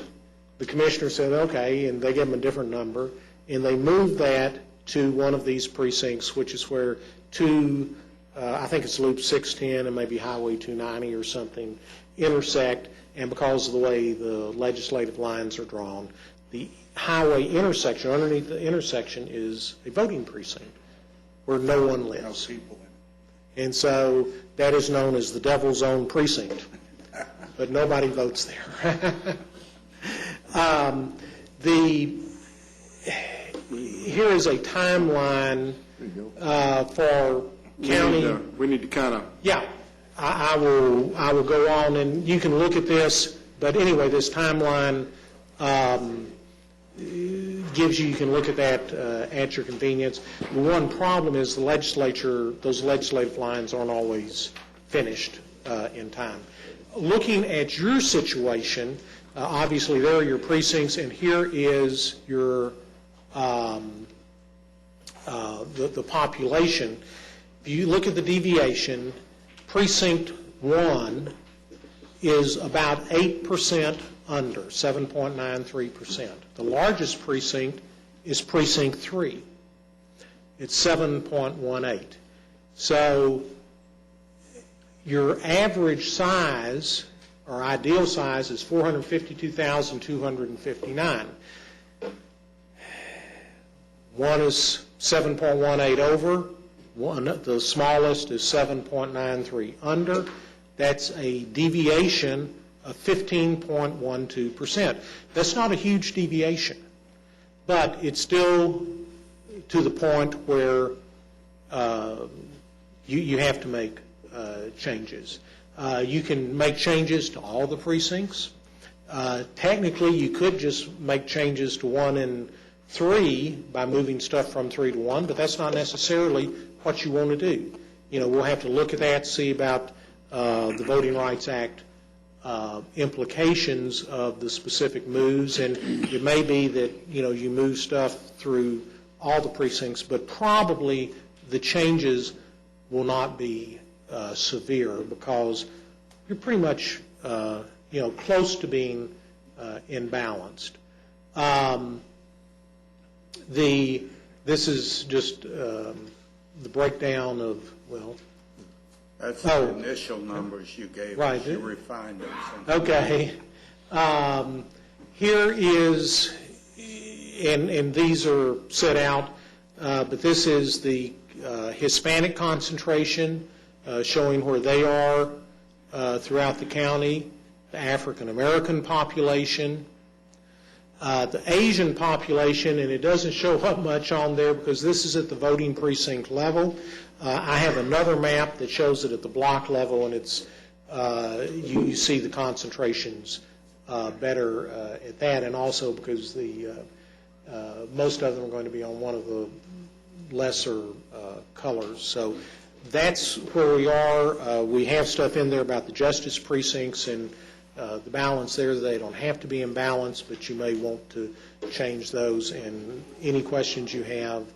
the Commissioner said, okay, and they gave them a different number, and they moved that to one of these precincts, which is where I think it's Loop 610 and maybe Highway 290 or something, intersect. And because of the way the legislative lines are drawn, the highway intersection, underneath the intersection, is a voting precinct where no one lives. No people in it. And so that is known as the devil's own precinct, but nobody votes there. Here is a timeline for county. We need to kind of. Yeah. I will go on, and you can look at this, but anyway, this timeline gives you can look at that at your convenience. The one problem is the legislature, those legislative lines aren't always finished in time. Looking at your situation, obviously there are your precincts, and here is your the population. If you look at the deviation, Precinct 1 is about 8% under, 7.93%. The largest precinct is Precinct 3. It's 7.18. So your average size, or ideal size, is 452,259. One is 7.18 over. The smallest is 7.93 under. That's a deviation of 15.12%. That's not a huge deviation, but it's still to the point where you have to make changes. You can make changes to all the precincts. Technically, you could just make changes to 1 and 3 by moving stuff from 3 to 1, but that's not necessarily what you want to do. We'll have to look at that, see about the Voting Rights Act implications of the specific moves, and it may be that you move stuff through all the precincts, but probably the changes will not be severe because you're pretty much close to being imbalanced. This is just the breakdown of, well. That's the initial numbers you gave us. You refined them. Okay. Here is, and these are set out, but this is the Hispanic concentration, showing where they are throughout the county, the African American population, the Asian population, and it doesn't show up much on there because this is at the voting precinct level. I have another map that shows it at the block level, and it's you see the concentrations better at that, and also because the most of them are going to be on one of the lesser colors. So that's where we are. We have stuff in there about the justice precincts and the balance there. They don't have to be in balance, but you may want to change those. And any questions you have,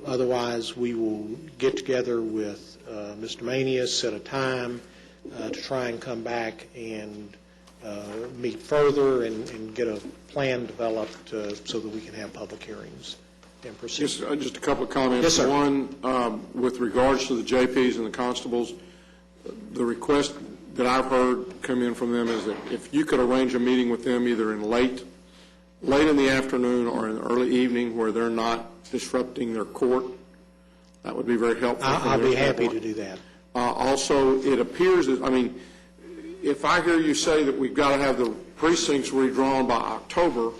otherwise we will get together with Mr. Manius, set a time to try and come back and meet further and get a plan developed so that we can have public hearings and proceed. Just a couple of comments. Yes, sir. One, with regards to the JPs and the constables, the request that I've heard come in from them is that if you could arrange a meeting with them either in late in the afternoon or in the early evening where they're not disrupting their court, that would be very helpful. I'll be happy to do that. Also, it appears that, if I hear you say that we've got to have the precincts redrawn by October,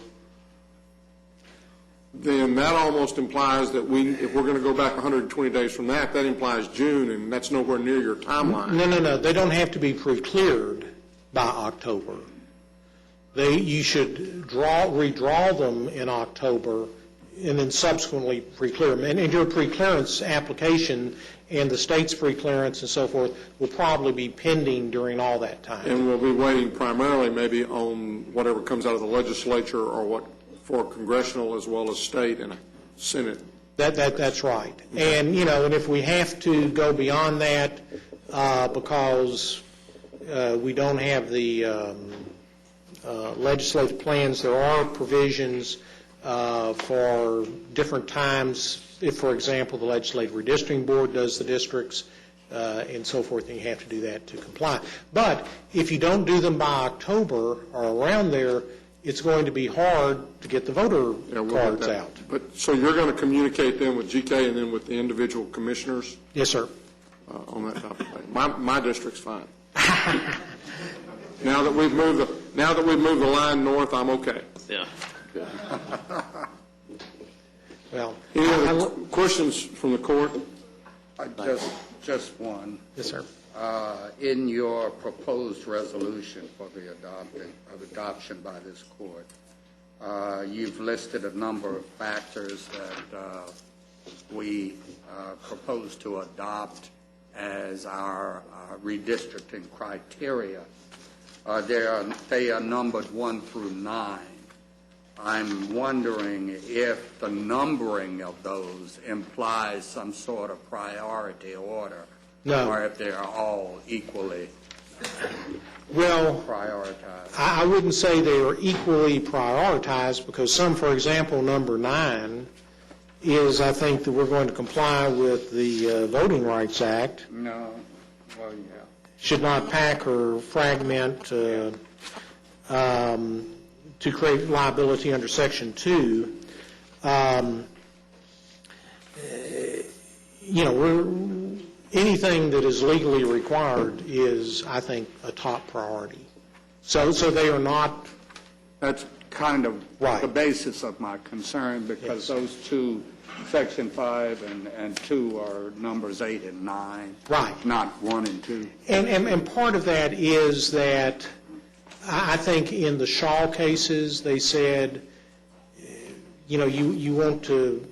then that almost implies that if we're going to go back 120 days from that implies June, and that's nowhere near your timeline. No. They don't have to be pre-cleared by October. You should redraw them in October and then subsequently pre-clear them. And your pre-clearance application and the state's pre-clearance and so forth will probably be pending during all that time. And we'll be waiting primarily maybe on whatever comes out of the legislature or what for Congressional as well as state and Senate. That's right. And, and if we have to go beyond that because we don't have the legislative plans, there are provisions for different times. If, for example, the Legislative Redistricting Board does the districts and so forth, then you have to do that to comply. But if you don't do them by October or around there, it's going to be hard to get the voter cards out. But so you're going to communicate then with GK and then with the individual commissioners? Yes, sir. On that topic. My district's fine. Now that we've moved the line north, I'm okay. Yeah. Good. Well, any other questions from the court? Just one. Yes, sir. In your proposed resolution for the adoption by this court, you've listed a number of factors that we propose to adopt as our redistricting criteria. They are numbered 1 through 9. I'm wondering if the numbering of those implies some sort of priority order. No. Or if they are all equally prioritized. I wouldn't say they are equally prioritized because some, for example, number 9 is, I think, that we're going to comply with the Voting Rights Act. No. Well, yeah. Should not pack or fragment to create liability under Section 2. Anything that is legally required is, I think, a top priority. So they are not. That's kind of right. The basis of my concern because those two, Section 5 and 2 are numbers 8 and 9. Right. Not 1 and 2. And part of that is that I think in the Shaw cases they said, you want to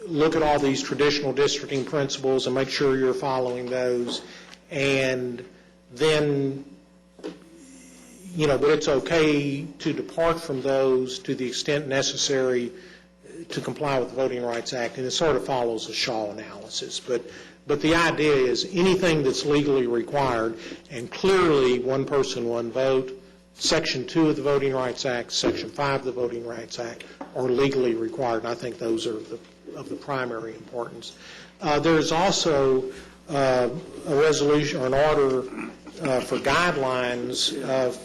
look at all these traditional districting principles and make sure you're following those, and then but it's okay to depart from those to the extent necessary to comply with the Voting Rights Act, and it sort of follows a Shaw analysis. But the idea is anything that's legally required, and clearly one person, one vote, Section 2 of the Voting Rights Act, Section 5 of the Voting Rights Act are legally required, and I think those are of the primary importance. There's also a resolution or an order for guidelines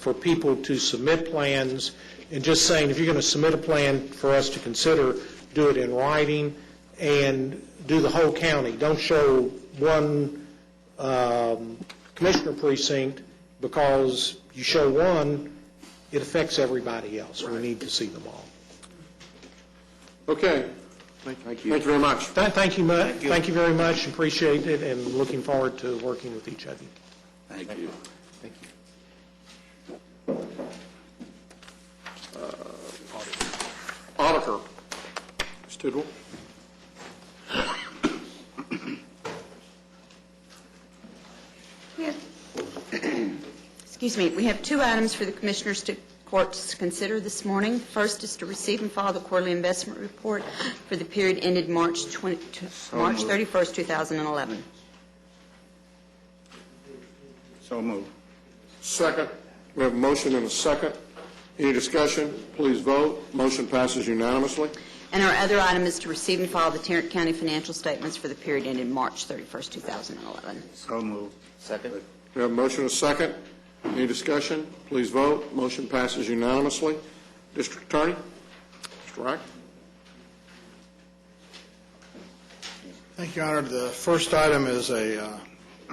for people to submit plans, and just saying if you're going to submit a plan for us to consider, do it in writing and do the whole county. Don't show one commissioner precinct, because you show one, it affects everybody else. We need to see them all. Okay. Thank you very much. Thank you very much. Appreciate it, and looking forward to working with each of you. Thank you. Thank you. Auditor. Ms. Tidwell. Excuse me, we have two items for the Commissioners to Courts to consider this morning. First is to receive and file the quarterly investment report for the period ended March 31st, 2011. So moved. Second. We have a motion and a second. Any discussion? Please vote. Motion passes unanimously. And our other item is to receive and file the Tarrant County financial statements for the period ended March 31st, 2011. So moved. Second. We have a motion and a second. Any discussion? Please vote. Motion passes unanimously. District Attorney? Mr. Wright? Thank you, Your Honor. The first item is a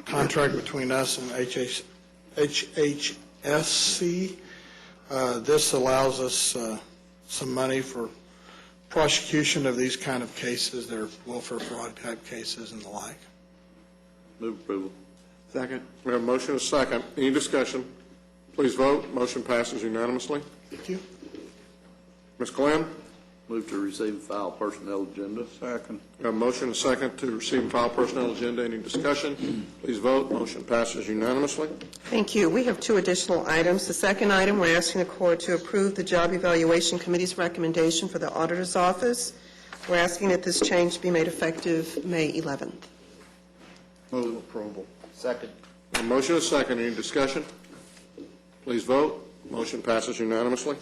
contract between us and HHSC. This allows us some money for prosecution of these kind of cases. They're welfare fraud type cases and the like. Move approval. Second. We have a motion and a second. Any discussion? Please vote. Motion passes unanimously. Thank you. Ms. Glenn? Move to receive and file personnel agenda. Second. We have a motion and a second to receive and file personnel agenda. Any discussion? Please vote. Motion passes unanimously. Thank you. We have two additional items. The second item, we're asking the court to approve the Job Evaluation Committee's recommendation for the Auditor's Office. We're asking that this change be made effective May 11th. Move approval. Second. A motion and a second. Any discussion? Please vote. Motion passes unanimously.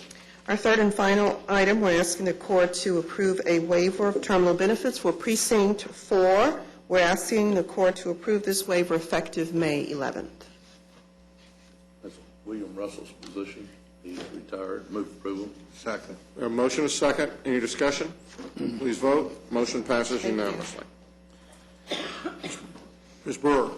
Our third and final item, we're asking the court to approve a waiver of terminal benefits for Precinct 4. We're asking the court to approve this waiver effective May 11th. That's William Russell's position. He's retired. Move approval. Second. We have a motion and a second. Any discussion? Please vote. Motion passes unanimously. Ms. Brewer.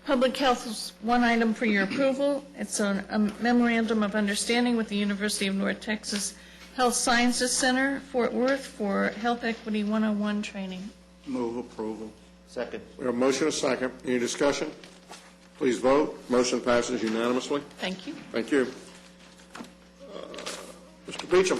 Public Health is one item for your approval. It's a memorandum of understanding with the University of North Texas Health Sciences Center, Fort Worth, for Health Equity 101 training. Move approval. Second. We have a motion and a second. Any discussion? Please vote. Motion passes unanimously. Thank you. Thank you. Mr. Beecham.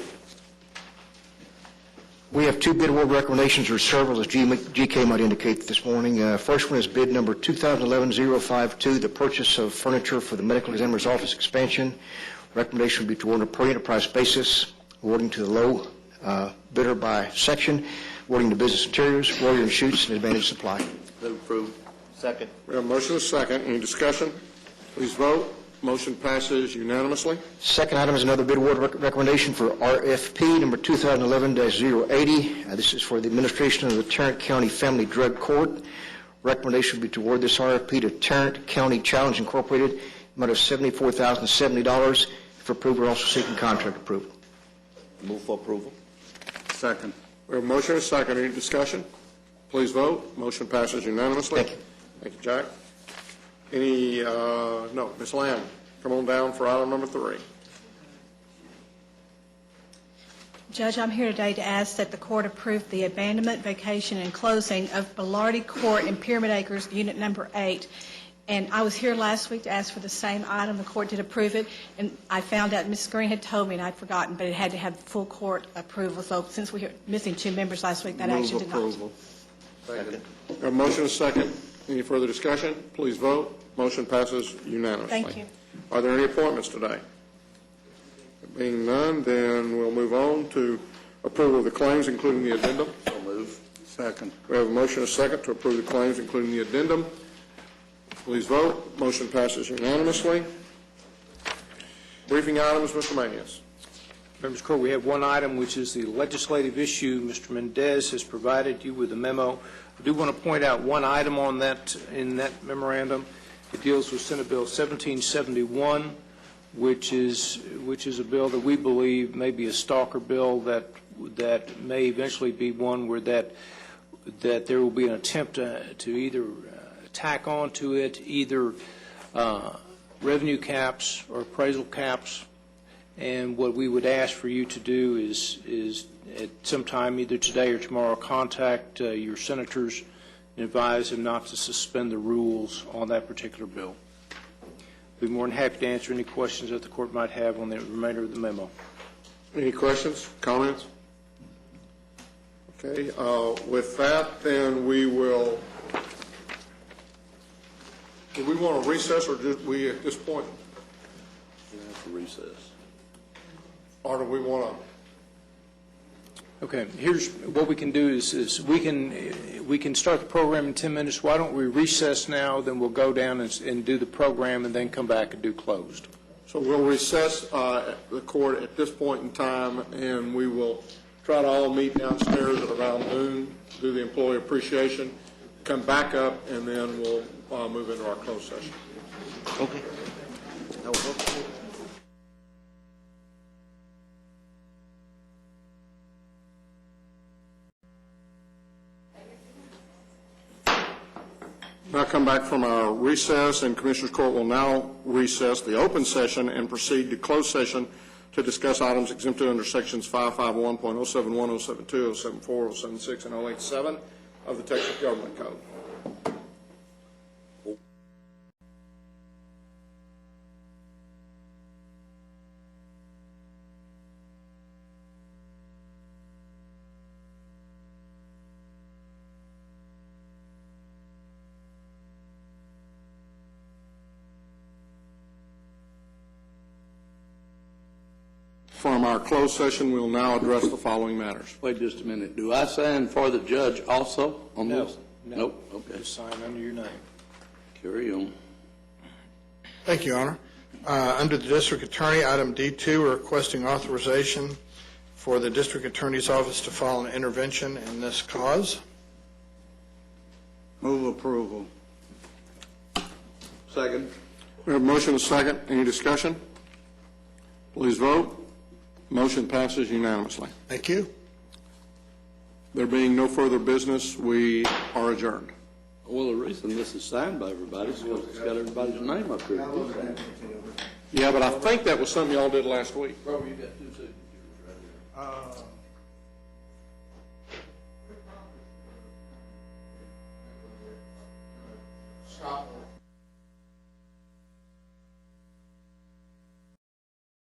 We have two bid award recommendations for several, as GK might indicate this morning. First one is bid number 2011-052, the purchase of furniture for the medical examiner's office expansion. Recommendation would be to award on a per enterprise basis, awarding to the low bidder by section, awarding to Business Interiors, Warrior and Shoots, and Advantage Supply. Move approval. Second. We have a motion and a second. Any discussion? Please vote. Motion passes unanimously. Second item is another bid award recommendation for RFP number 2011-080. This is for the administration of the Tarrant County Family Drug Court. Recommendation would be to award this RFP to Tarrant County Challenge Incorporated, amount of $74,070. For approval, we're also seeking contract approval. Move for approval. Second. We have a motion and a second. Any discussion? Please vote. Motion passes unanimously. Thank you. Thank you, Jack. Any, no, Ms. Lamb, come on down for item number 3. Judge, I'm here today to ask that the court approve the abandonment, vacation, and closing of Bilardi Court in Pyramid Acres, Unit Number 8. And I was here last week to ask for the same item. The court did approve it, and I found out Mrs. Green had told me, and I'd forgotten, but it had to have full court approval. So since we were missing 2 members last week, that action did not. Approval. Second. A motion is second. Any further discussion? Please vote. Motion passes unanimously. Thank you. Are there any appointments today? Being none, then we'll move on to approval of the claims, including the addendum. So move. Second. We have a motion and a second to approve the claims, including the addendum. Please vote. Motion passes unanimously. Briefing items, Mr. Manius. Members of the Court, we have one item, which is the legislative issue. Mr. Mendez has provided you with a memo. I do want to point out one item on that, in that memorandum. It deals with Senate Bill 1771, which is a bill that we believe may be a stalker bill that may eventually be one where that there will be an attempt to either tack onto it either revenue caps or appraisal caps. And what we would ask for you to do is at some time, either today or tomorrow, contact your senators and advise them not to suspend the rules on that particular bill. We'd be more than happy to answer any questions that the court might have on the remainder of the memo. Any questions, comments? Okay, with that, then we will, do we want to recess, or do we at this point? We have to recess. Or do we want to? Okay, here's what we can do is we can start the program in 10 minutes. Why don't we recess now, then we'll go down and do the program and then come back and do closed. So we'll recess the court at this point in time, and we will try to all meet downstairs at around noon, do the employee appreciation, come back up, and then we'll move into our closed session. Okay. Now come back from our recess, and Commissioners Court will now recess the open session and proceed to closed session to discuss items exempted under sections 551.071, 072, 074, 076, and 087 of the Texas Government Code. From our closed session, we will now address the following matters. Wait just a minute. Do I sign for the judge also on No. this? No. Nope. Okay. Just sign under your name. Carry on. Thank you, Your Honor. Under the District Attorney, item D2, we're requesting authorization for the District Attorney's Office to file an intervention in this cause. Move approval. Second. We have a motion and a second. Any discussion? Please vote. Motion passes unanimously. Thank you. There being no further business, we are adjourned. Well, the reason this is signed by everybody is because it's got everybody's name up here. Yeah, but I think that was something y'all did last week. Bro, you got two signatures right there.